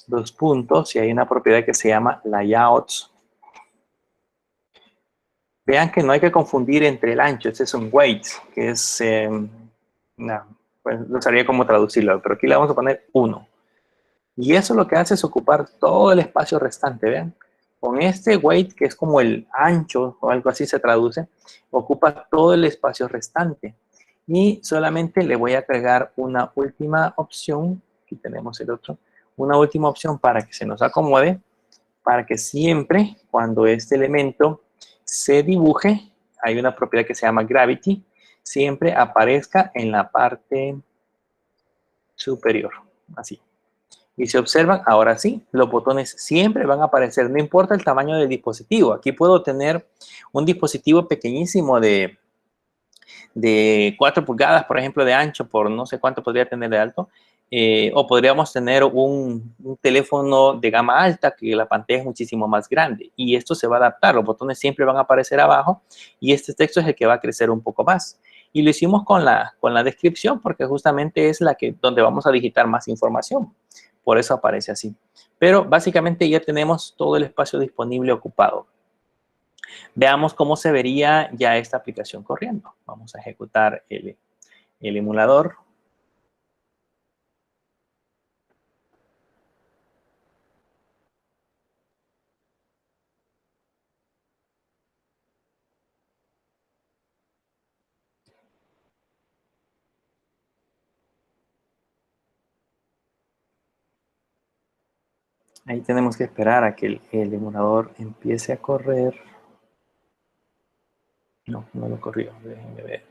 dos puntos, y hay una propiedad que se llama layouts. Vean que no hay que confundir entre el ancho, este es un weight, que es, pues no sabría cómo traducirlo, pero aquí le vamos a poner 1. Y eso lo que hace es ocupar todo el espacio restante, vean. Con este weight, que es como el ancho, o algo así se traduce, ocupa todo el espacio restante. Y solamente le voy a agregar una última opción, aquí tenemos el otro, una última opción para que se nos acomode, para que siempre cuando este elemento se dibuje, hay una propiedad que se llama gravity, siempre aparezca en la parte superior, así. Y si observan, ahora sí, los botones siempre van a aparecer, no importa el tamaño del dispositivo. Aquí puedo tener un dispositivo pequeñísimo de 4 pulgadas, por ejemplo, de ancho, por no sé cuánto podría tener de alto, o podríamos tener un teléfono de gama alta que la pantalla es muchísimo más grande. Y esto se va a adaptar, los botones siempre van a aparecer abajo y este texto es el que va a crecer un poco más. Y lo hicimos con la descripción porque justamente es donde vamos a digitar más información. Por eso aparece así. Pero básicamente ya tenemos todo el espacio disponible ocupado. Veamos cómo se vería ya esta aplicación corriendo. Vamos a ejecutar el emulador. Ahí tenemos que esperar a que el emulador empiece a correr. No, no lo corrió. Déjenme ver.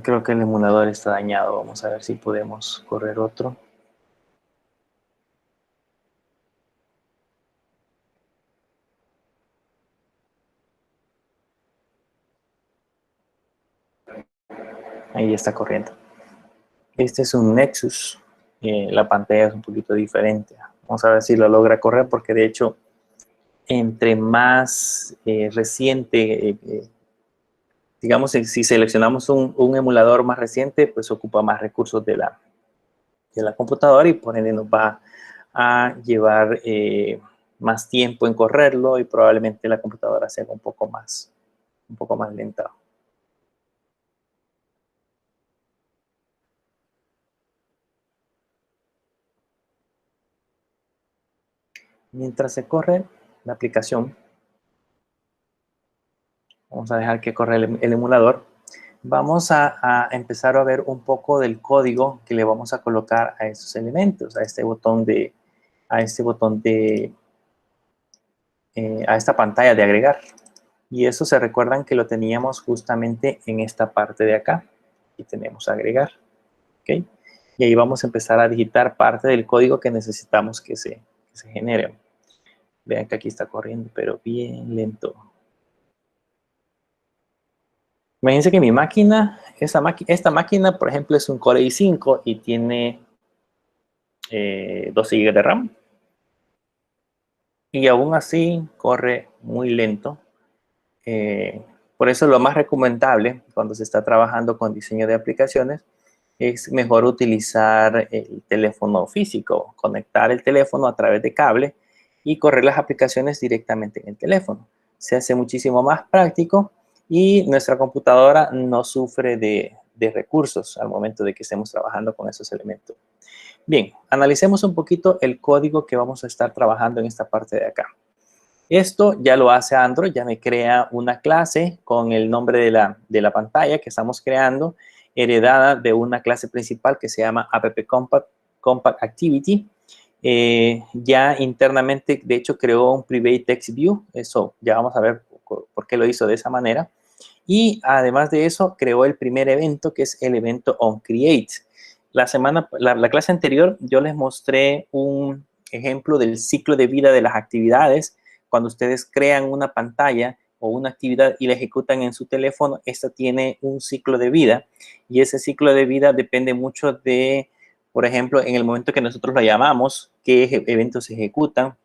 Creo que el emulador está dañado. Vamos a ver si podemos correr otro. Ahí está corriendo. Este es un Nexus. La pantalla es un poquito diferente. Vamos a ver si lo logra correr porque de hecho, entre más reciente, digamos, si seleccionamos un emulador más reciente, pues ocupa más recursos de la computadora y por ende nos va a llevar más tiempo en correrlo y probablemente la computadora sea un poco más lenta. Mientras se corre la aplicación, vamos a dejar que corra el emulador. Vamos a empezar a ver un poco del código que le vamos a colocar a esos elementos, a esta pantalla de agregar. Y eso se recuerdan que lo teníamos justamente en esta parte de acá. Y tenemos agregar. ¿Ok? Y ahí vamos a empezar a digitar parte del código que necesitamos que se genere. Vean que aquí está corriendo, pero bien lento. Imagínense que mi máquina, esta máquina, por ejemplo, es un Core i5 y tiene 12 GB de RAM. Y aún así corre muy lento. Por eso lo más recomendable cuando se está trabajando con diseño de aplicaciones es mejor utilizar el teléfono físico, conectar el teléfono a través de cable y correr las aplicaciones directamente en el teléfono. Se hace muchísimo más práctico y nuestra computadora no sufre de recursos al momento de que estemos trabajando con esos elementos. Bien, analicemos un poquito el código que vamos a estar trabajando en esta parte de acá. Esto ya lo hace Android, ya me crea una clase con el nombre de la pantalla que estamos creando, heredada de una clase principal que se llama AppCompact Activity. Ya internamente, de hecho, creó un Private Text View. Eso ya vamos a ver por qué lo hizo de esa manera. Y además de eso, creó el primer evento, que es el evento onCreate. La clase anterior, yo les mostré un ejemplo del ciclo de vida de las actividades. Cuando ustedes crean una pantalla o una actividad y la ejecutan en su teléfono, esta tiene un ciclo de vida. Y ese ciclo de vida depende mucho de, por ejemplo, en el momento que nosotros lo llamamos, qué eventos se ejecutan.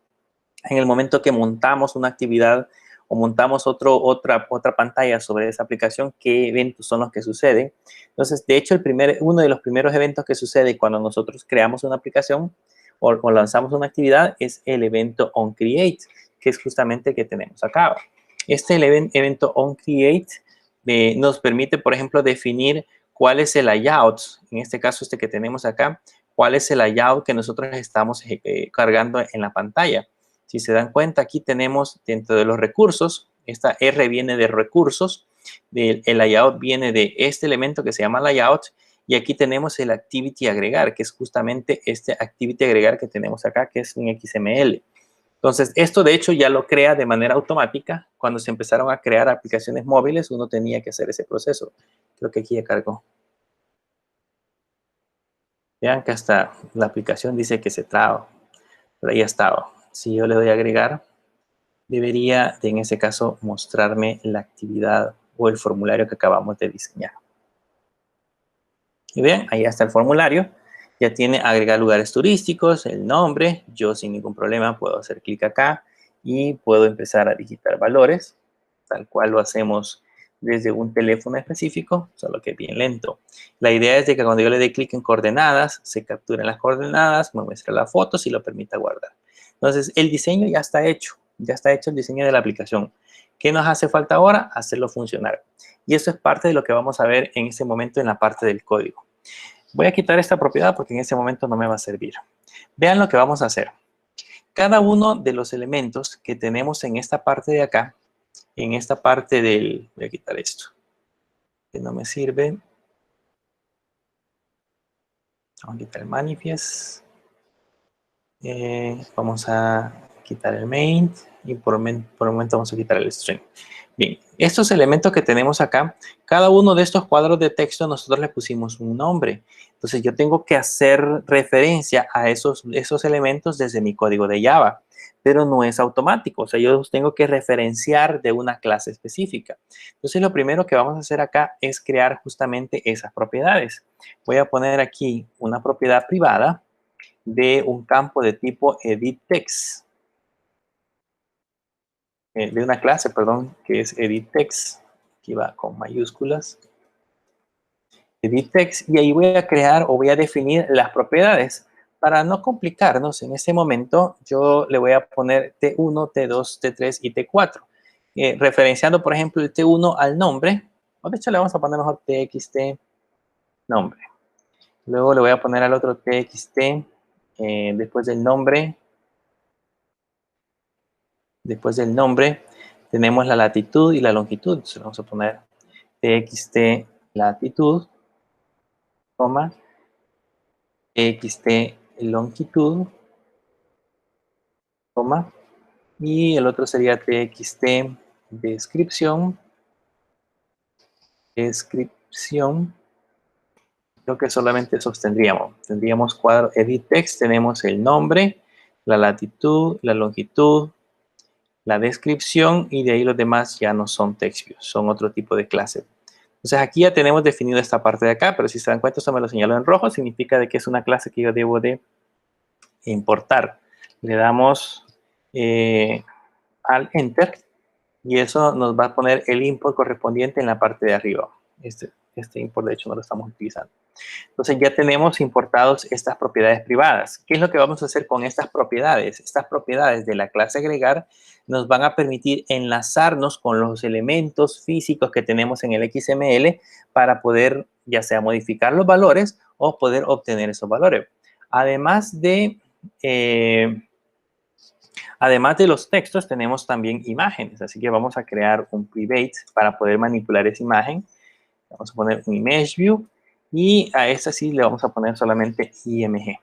En el momento que montamos una actividad o montamos otra pantalla sobre esa aplicación, qué eventos son los que suceden. Entonces, de hecho, uno de los primeros eventos que sucede cuando nosotros creamos una aplicación o lanzamos una actividad es el evento onCreate, que es justamente el que tenemos acá. Este evento onCreate nos permite, por ejemplo, definir cuál es el layout, en este caso este que tenemos acá, cuál es el layout que nosotros estamos cargando en la pantalla. Si se dan cuenta, aquí tenemos dentro de los recursos, esta R viene de recursos, el layout viene de este elemento que se llama layout, y aquí tenemos el activity agregar, que es justamente este activity agregar que tenemos acá, que es un XML. Entonces, esto de hecho ya lo crea de manera automática. Cuando se empezaron a crear aplicaciones móviles, uno tenía que hacer ese proceso. Creo que aquí ya cargó. Vean que hasta la aplicación dice que se traba, pero ahí estaba. Si yo le doy a agregar, debería, en ese caso, mostrarme la actividad o el formulario que acabamos de diseñar. Y vean, ahí está el formulario. Ya tiene agregar lugares turísticos, el nombre. Yo sin ningún problema puedo hacer clic acá y puedo empezar a digitar valores, tal cual lo hacemos desde un teléfono específico, solo que bien lento. La idea es de que cuando yo le dé clic en coordenadas, se capturen las coordenadas, me muestre las fotos y lo permita guardar. Entonces, el diseño ya está hecho el diseño de la aplicación. ¿Qué nos hace falta ahora? Hacerlo funcionar. Y eso es parte de lo que vamos a ver en este momento en la parte del código. Voy a quitar esta propiedad porque en este momento no me va a servir. Vean lo que vamos a hacer. Cada uno de los elementos que tenemos en esta parte de acá, en esta parte del... Voy a quitar esto, que no me sirve. Vamos a quitar el manifest. Vamos a quitar el main y por el momento vamos a quitar el string. Bien, estos elementos que tenemos acá, cada uno de estos cuadros de texto nosotros le pusimos un nombre. Entonces yo tengo que hacer referencia a esos elementos desde mi código de Java, pero no es automático. O sea, yo los tengo que referenciar de una clase específica. Entonces lo primero que vamos a hacer acá es crear justamente esas propiedades. Voy a poner aquí una propiedad privada de un campo de tipo editText, de una clase, perdón, que es editText. Aquí va con mayúsculas. editText, y ahí voy a crear o voy a definir las propiedades. para no complicarnos en este momento, yo le voy a poner T1, T2, T3 y T4. Referenciando, por ejemplo, el T1 al nombre, o de hecho le vamos a poner mejor TXT nombre. Luego le voy a poner al otro TXT después del nombre. Después del nombre tenemos la latitud y la longitud. Entonces vamos a poner TXT latitud, coma, TXT longitud, coma, y el otro sería TXT descripción, creo que solamente esos tendríamos cuadro edit text, tenemos el nombre, la latitud, la longitud, la descripción, y de ahí los demás ya no son text views, son otro tipo de clase. Entonces aquí ya tenemos definido esta parte de acá, pero si se dan cuenta, esto me lo señaló en rojo, significa de que es una clase que yo debo de importar. Le damos al Enter y eso nos va a poner el import correspondiente en la parte de arriba. Este import, de hecho, no lo estamos utilizando. Entonces ya tenemos importados estas propiedades privadas. ¿Qué es lo que vamos a hacer con estas propiedades? Estas propiedades de la clase agregar nos van a permitir enlazarnos con los elementos físicos que tenemos en el XML para poder ya sea modificar los valores o poder obtener esos valores. Además de los textos, tenemos también imágenes. Así que vamos a crear un private para poder manipular esa imagen. Vamos a poner un image view y a esta sí le vamos a poner solamente IMG.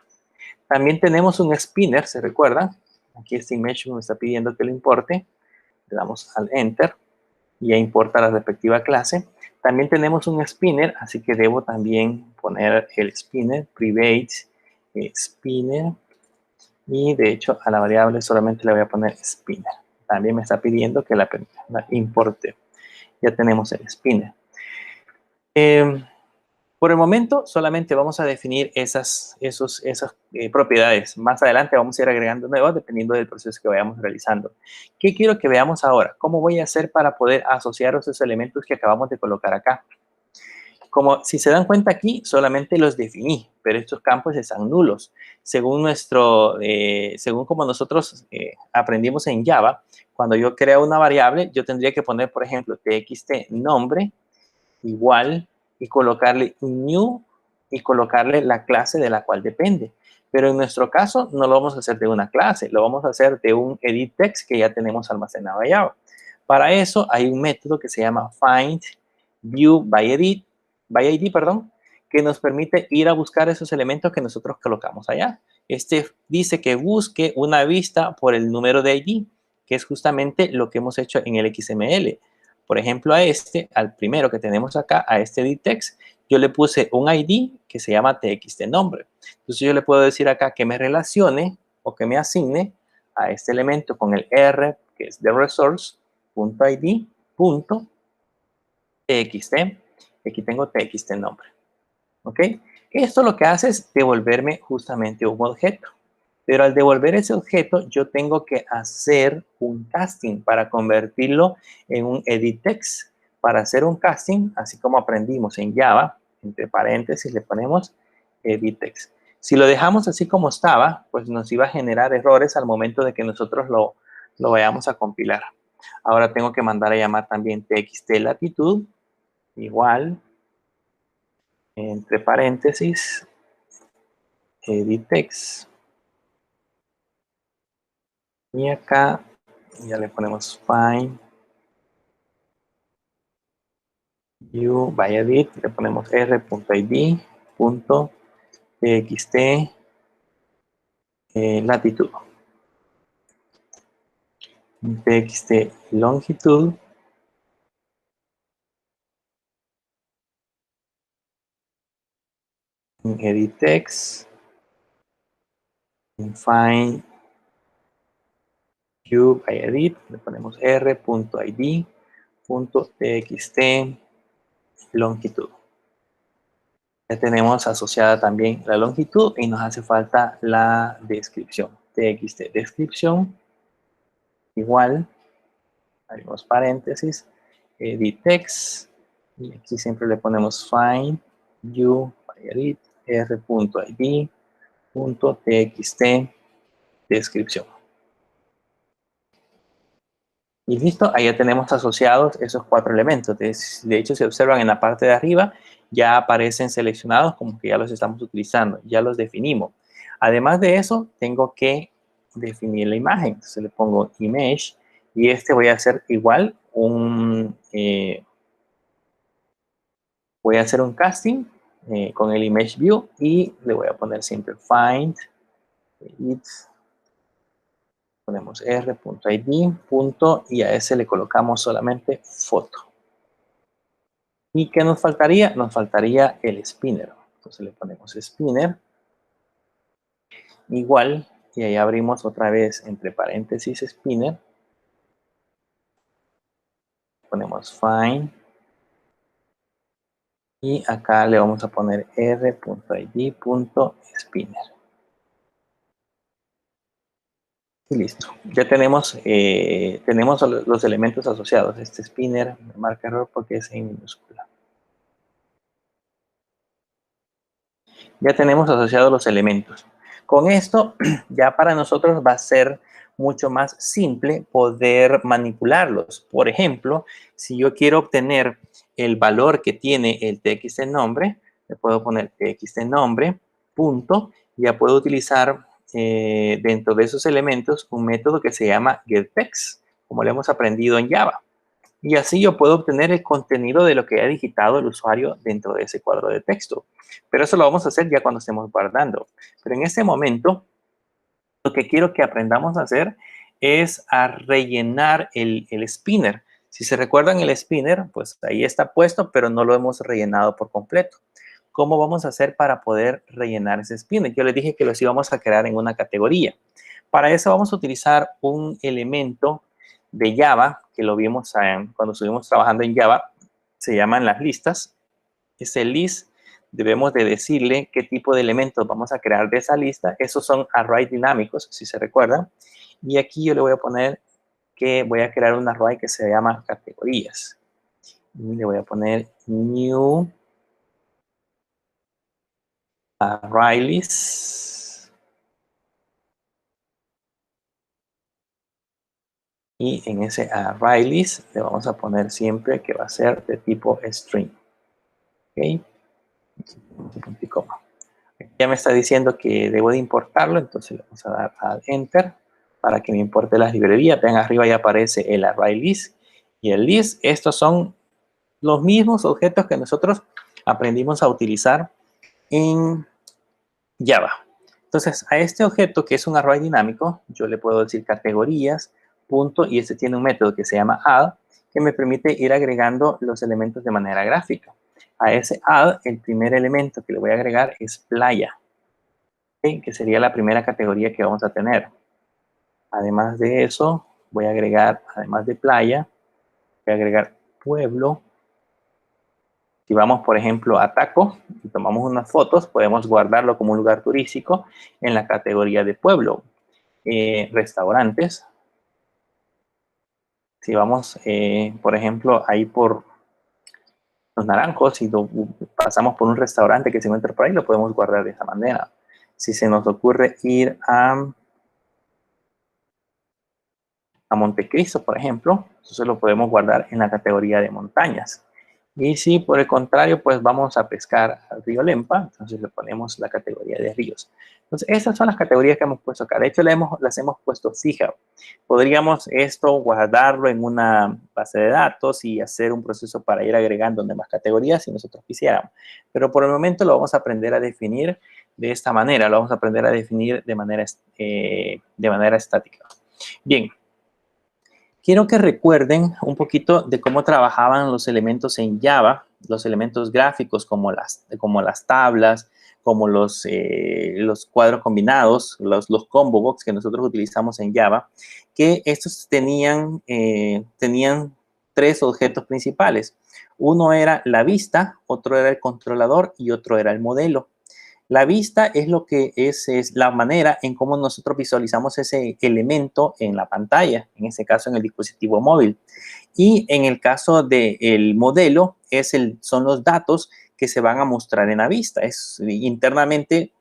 También tenemos un spinner, ¿se recuerdan? Aquí este image view me está pidiendo que lo importe. Le damos al Enter y ya importa la respectiva clase. También tenemos un spinner, así que debo también poner el spinner, private spinner. Y de hecho a la variable solamente le voy a poner spinner. También me está pidiendo que la importe. Ya tenemos el spinner. Por el momento solamente vamos a definir esas propiedades. Más adelante vamos a ir agregando nuevas dependiendo del proceso que vayamos realizando. ¿Qué quiero que veamos ahora? ¿Cómo voy a hacer para poder asociar esos elementos que acabamos de colocar acá? Como si se dan cuenta aquí, solamente los definí, pero estos campos están nulos. Según como nosotros aprendimos en Java, cuando yo creo una variable, yo tendría que poner, por ejemplo, txt nombre igual y colocarle new y colocarle la clase de la cual depende. Pero en nuestro caso no lo vamos a hacer de una clase, lo vamos a hacer de un edit text que ya tenemos almacenado en Java. Para eso hay un método que se llama find view by ID, que nos permite ir a buscar esos elementos que nosotros colocamos allá. Este dice que busque una vista por el número de ID, que es justamente lo que hemos hecho en el XML. Por ejemplo, al primero que tenemos acá, a este edit text, yo le puse un ID que se llama txt nombre. Entonces yo le puedo decir acá que me relacione o que me asigne a este elemento con el R, que es de resource.id.txt. Aquí tengo txt nombre. ¿Ok? Esto lo que hace es devolverme justamente un objeto. Pero al devolver ese objeto, yo tengo que hacer un casting para convertirlo en un edit text. Para hacer un casting, así como aprendimos en Java, entre paréntesis le ponemos edit text. Si lo dejamos así como estaba, pues nos iba a generar errores al momento de que nosotros lo vayamos a compilar. Ahora tengo que mandar a llamar también txt latitud, igual, entre paréntesis, edit text. Y acá ya le ponemos find view by edit, le ponemos r.id.txt latitud, txt longitud, edit text, find view by edit, le ponemos r.id.txt longitud. Ya tenemos asociada también la longitud y nos hace falta la descripción. Txt descripción igual, abrimos paréntesis, edit text, y aquí siempre le ponemos find view by edit r.id .txt descripción. Y listo, ahí ya tenemos asociados esos 4 elementos. De hecho, si observan en la parte de arriba, ya aparecen seleccionados como que ya los estamos utilizando, ya los definimos. Además de eso, tengo que definir la imagen. Entonces le pongo image y voy a hacer igual voy a hacer un casting con el image view y le voy a poner siempre find it. Ponemos r.id. Y a ese le colocamos solamente foto. ¿Y qué nos faltaría? Nos faltaría el spinner. Entonces le ponemos spinner. Igual, y ahí abrimos otra vez entre paréntesis spinner. Ponemos find. Y acá le vamos a poner r.id.spinner. Y listo. Ya tenemos los elementos asociados. Este spinner me marca error porque es en minúscula. Ya tenemos asociados los elementos. Con esto, ya para nosotros va a ser mucho más simple poder manipularlos. Por ejemplo, si yo quiero obtener el valor que tiene el txt nombre, le puedo poner txt nombre, punto, ya puedo utilizar dentro de esos elementos un método que se llama getText, como lo hemos aprendido en Java. Y así yo puedo obtener el contenido de lo que ha digitado el usuario dentro de ese cuadro de texto. Pero eso lo vamos a hacer ya cuando estemos guardando. Pero en este momento, lo que quiero que aprendamos a hacer es a rellenar el spinner. Si se recuerdan el spinner, pues ahí está puesto, pero no lo hemos rellenado por completo. ¿Cómo vamos a hacer para poder rellenar ese spinner? Yo les dije que los íbamos a crear en una categoría. Para eso vamos a utilizar un elemento de Java, que lo vimos cuando estuvimos trabajando en Java, se llaman las listas. Ese list, debemos de decirle qué tipo de elementos vamos a crear de esa lista. Esos son array dinámicos, si se recuerdan. Y aquí yo le voy a poner que voy a crear un array que se llama categorías. Y le voy a poner new array list. Y en ese array list le vamos a poner siempre que va a ser de tipo string. ¿Ok? Ya me está diciendo que debo de importarlo, entonces le vamos a dar al enter para que me importe las librerías. Vean, arriba ya aparece el array list y el list. Estos son los mismos objetos que nosotros aprendimos a utilizar en Java. Entonces, a este objeto que es un array dinámico, yo le puedo decir categorías, punto, y este tiene un método que se llama add, que me permite ir agregando los elementos de manera gráfica. A ese add, el primer elemento que le voy a agregar es playa, ¿okay? Que sería la primera categoría que vamos a tener. Además de eso, voy a agregar, además de playa, voy a agregar pueblo. Si vamos, por ejemplo, a Taco y tomamos unas fotos, podemos guardarlo como un lugar turístico en la categoría de pueblo. Restaurantes. Si vamos, por ejemplo, ahí por Los Naranjos y pasamos por un restaurante que se encuentra por ahí, lo podemos guardar de esa manera. Si se nos ocurre ir a Montecristo, por ejemplo, entonces lo podemos guardar en la categoría de montañas. Y si por el contrario, pues vamos a pescar al río Lempa, entonces le ponemos la categoría de ríos. Entonces, estas son las categorías que hemos puesto acá. De hecho, las hemos puesto fija. Podríamos esto guardarlo en una base de datos y hacer un proceso para ir agregando demás categorías si nosotros quisiéramos. Pero por el momento lo vamos a aprender a definir de esta manera. Lo vamos a aprender a definir de manera estática. Bien. Quiero que recuerden un poquito de cómo trabajaban los elementos en Java, los elementos gráficos como las tablas, como los cuadros combinados, los combo box que nosotros utilizamos en Java, que estos tenían 3 objetos principales. Uno era la vista, otro era el controlador y otro era el modelo. La vista es lo que es la manera en cómo nosotros visualizamos ese elemento en la pantalla, en este caso en el dispositivo móvil. Y en el caso del modelo, son los datos que se van a mostrar en la vista. Internamente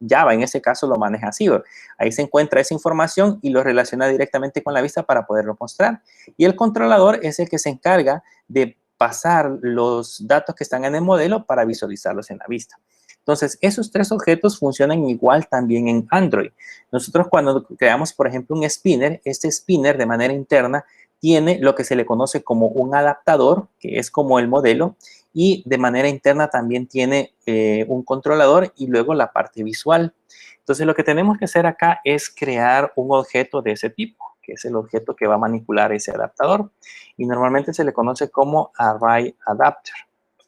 Java en este caso lo maneja así. Ahí se encuentra esa información y lo relaciona directamente con la vista para poderlo mostrar. Y el controlador es el que se encarga de pasar los datos que están en el modelo para visualizarlos en la vista. Entonces, esos tres objetos funcionan igual también en Android. Nosotros cuando creamos, por ejemplo, un spinner, este spinner de manera interna tiene lo que se le conoce como un adaptador, que es como el modelo, y de manera interna también tiene un controlador y luego la parte visual. Entonces, lo que tenemos que hacer acá es crear un objeto de ese tipo, que es el objeto que va a manipular ese adaptador. Y normalmente se le conoce como Array Adapter.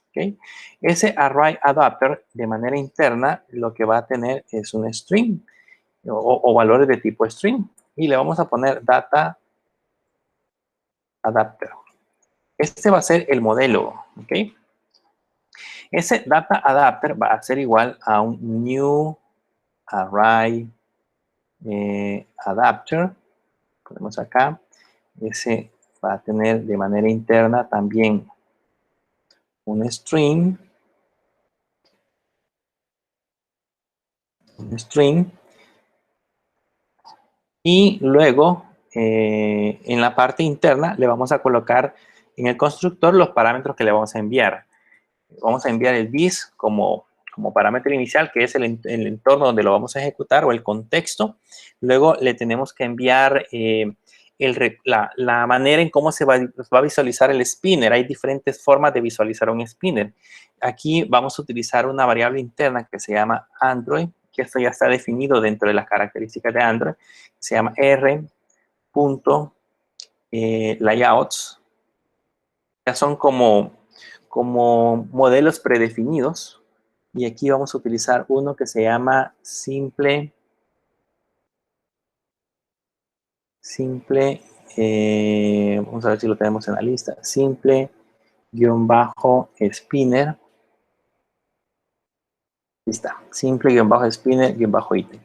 ¿Okay? Ese Array Adapter, de manera interna, lo que va a tener es un string o valores de tipo string. Y le vamos a poner Data Adapter. Este va a ser el modelo, ¿ok? Ese Data Adapter va a ser igual a un New Array Adapter. Ponemos acá. Ese va a tener de manera interna también un string. Y luego, en la parte interna, le vamos a colocar en el constructor los parámetros que le vamos a enviar. Vamos a enviar el this como parámetro inicial, que es el entorno donde lo vamos a ejecutar, o el contexto. Luego le tenemos que enviar la manera en cómo se va a visualizar el spinner. Hay diferentes formas de visualizar un spinner. Aquí vamos a utilizar una variable interna que se llama Android, que esto ya está definido dentro de las características de Android. Se llama r.layouts. Ya son como modelos predefinidos. Y aquí vamos a utilizar uno que se llama simple, vamos a ver si lo tenemos en la lista, simple-spinner. Ahí está, simple-spinner-item.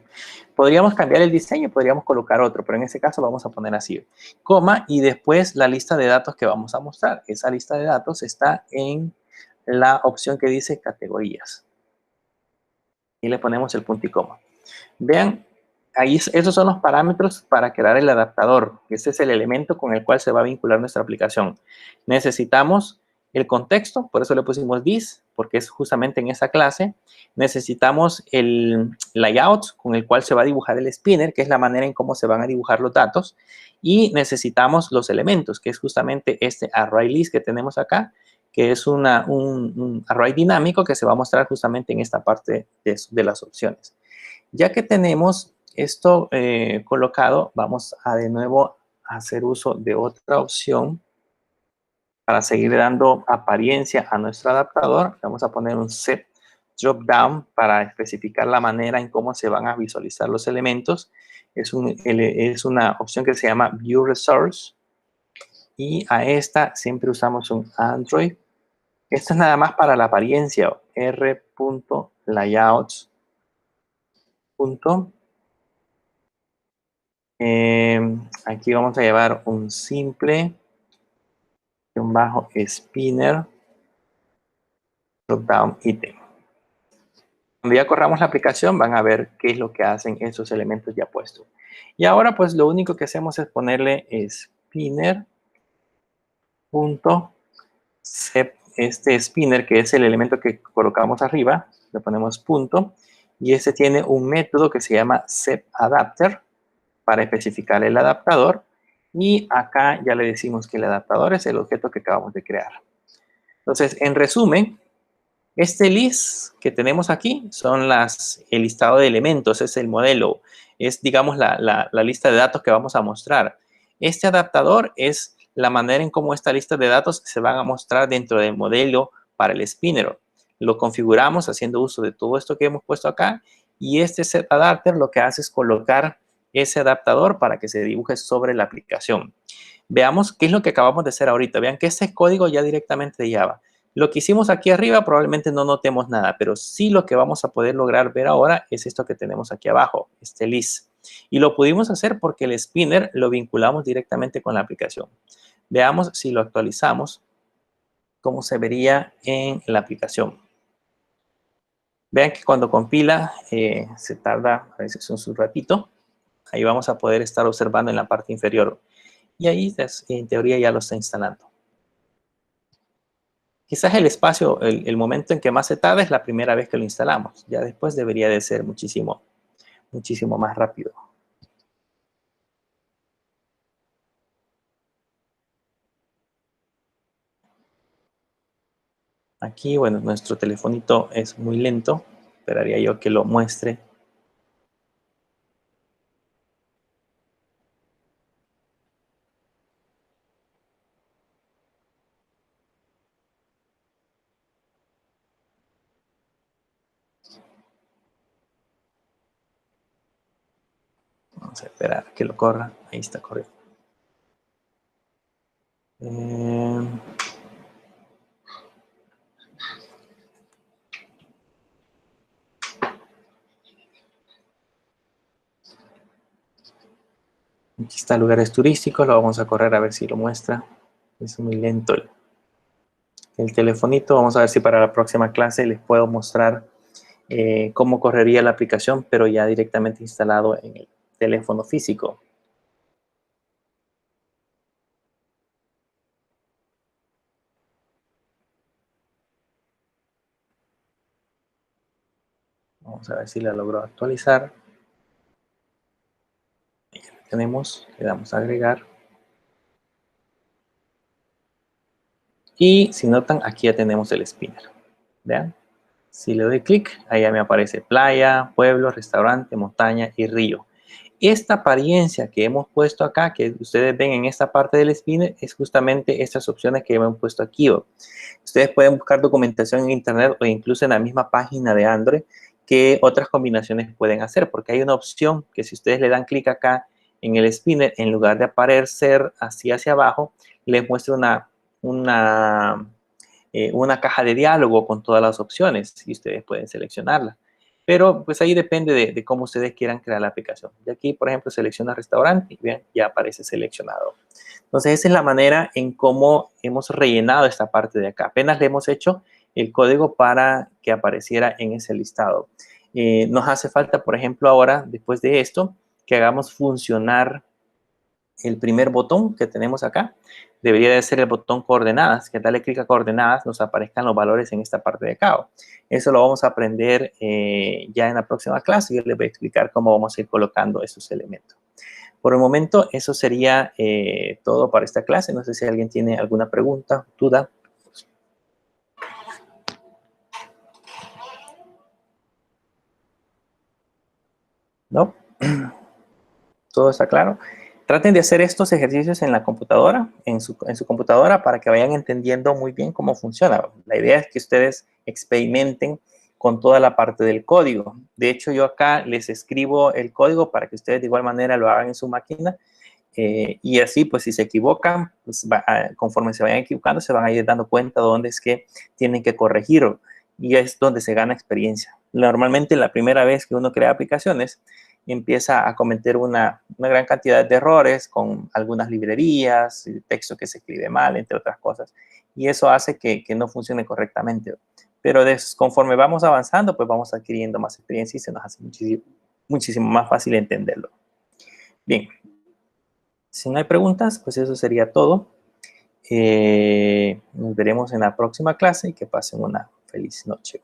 Podríamos cambiar el diseño, podríamos colocar otro, pero en este caso vamos a poner así, coma, y después la lista de datos que vamos a mostrar. Esa lista de datos está en la opción que dice categorías. Y le ponemos el punto y coma. Vean, ahí esos son los parámetros para crear el adaptador. Ese es el elemento con el cual se va a vincular nuestra aplicación. Necesitamos el contexto, por eso le pusimos this, porque es justamente en esa clase. Necesitamos el layout con el cual se va a dibujar el spinner, que es la manera en cómo se van a dibujar los datos. Y necesitamos los elementos, que es justamente este array list que tenemos acá, que es un array dinámico que se va a mostrar justamente en esta parte de las opciones. Ya que tenemos esto colocado, vamos a de nuevo hacer uso de otra opción para seguir dando apariencia a nuestro adaptador. Vamos a poner un set dropdown para especificar la manera en cómo se van a visualizar los elementos. Es una opción que se llama View Resource. Y a esta siempre usamos un Android. Esto es nada más para la apariencia. r.layouts. Aquí vamos a llevar un simple spinner dropdown item. Cuando ya corramos la aplicación van a ver qué es lo que hacen esos elementos ya puestos. Y ahora pues lo único que hacemos es ponerle spinner.set, este spinner que es el elemento que colocamos arriba, le ponemos punto, y este tiene un método que se llama setAdapter para especificar el adaptador, y acá ya le decimos que el adaptador es el objeto que acabamos de crear. Entonces, en resumen, este list que tenemos aquí son el listado de elementos, es el modelo, es, digamos, la lista de datos que vamos a mostrar. Este adaptador es la manera en cómo esta lista de datos se van a mostrar dentro del modelo para el spinner. Lo configuramos haciendo uso de todo esto que hemos puesto acá, y este setAdapter lo que hace es colocar ese adaptador para que se dibuje sobre la aplicación. Veamos qué es lo que acabamos de hacer ahorita. Vean que este es código ya directamente de Java. Lo que hicimos aquí arriba probablemente no notemos nada, pero sí lo que vamos a poder lograr ver ahora es esto que tenemos aquí abajo, este list. Y lo pudimos hacer porque el spinner lo vinculamos directamente con la aplicación. Veamos si lo actualizamos, cómo se vería en la aplicación. Vean que cuando compila se tarda a veces un ratito. Ahí vamos a poder estar observando en la parte inferior. Y ahí en teoría ya lo está instalando. Quizás el espacio, el momento en que más se tarda es la primera vez que lo instalamos. Ya después debería de ser muchísimo más rápido. Aquí, bueno, nuestro telefonito es muy lento. Esperaría yo que lo muestre. Vamos a esperar que lo corra. Ahí está corriendo. Aquí está lugares turísticos. Lo vamos a correr a ver si lo muestra. Es muy lento el telefonito. Vamos a ver si para la próxima clase les puedo mostrar cómo correría la aplicación, pero ya directamente instalado en el teléfono físico. Vamos a ver si la logro actualizar. Ahí ya la tenemos. Le damos a agregar. Y si notan, aquí ya tenemos el spinner. Vean. Si le doy clic, ahí ya me aparece playa, pueblo, restaurante, montaña y río. Esta apariencia que hemos puesto acá, que ustedes ven en esta parte del spinner, es justamente estas opciones que hemos puesto aquí. Ustedes pueden buscar documentación en internet o incluso en la misma página de Android que otras combinaciones pueden hacer, porque hay una opción que si ustedes le dan clic acá en el spinner, en lugar de aparecer así hacia abajo, les muestra una caja de diálogo con todas las opciones y ustedes pueden seleccionarla. Pero pues ahí depende de cómo ustedes quieran crear la aplicación. Y aquí, por ejemplo, selecciona restaurante y vean, ya aparece seleccionado. Entonces, esa es la manera en cómo hemos rellenado esta parte de acá. Apenas le hemos hecho el código para que apareciera en ese listado. Nos hace falta, por ejemplo, ahora, después de esto, que hagamos funcionar el primer botón que tenemos acá. Debería de ser el botón coordenadas, que darle clic a coordenadas nos aparezcan los valores en esta parte de acá. Eso lo vamos a aprender ya en la próxima clase. Yo les voy a explicar cómo vamos a ir colocando esos elementos. Por el momento, eso sería todo para esta clase. No sé si alguien tiene alguna pregunta, duda. ¿No? ¿Todo está claro? Traten de hacer estos ejercicios en la computadora, en su computadora, para que vayan entendiendo muy bien cómo funciona. La idea es que ustedes experimenten con toda la parte del código. De hecho, yo acá les escribo el código para que ustedes de igual manera lo hagan en su máquina. Y así, pues, si se equivocan, pues, conforme se vayan equivocando, se van a ir dando cuenta de dónde es que tienen que corregir. Y es donde se gana experiencia. Normalmente, la primera vez que uno crea aplicaciones, empieza a cometer una gran cantidad de errores con algunas librerías, texto que se escribe mal, entre otras cosas. Y eso hace que no funcione correctamente. Pero conforme vamos avanzando, pues vamos adquiriendo más experiencia y se nos hace muchísimo más fácil entenderlo. Bien. Si no hay preguntas, pues eso sería todo. Nos veremos en la próxima clase y que pasen una feliz noche.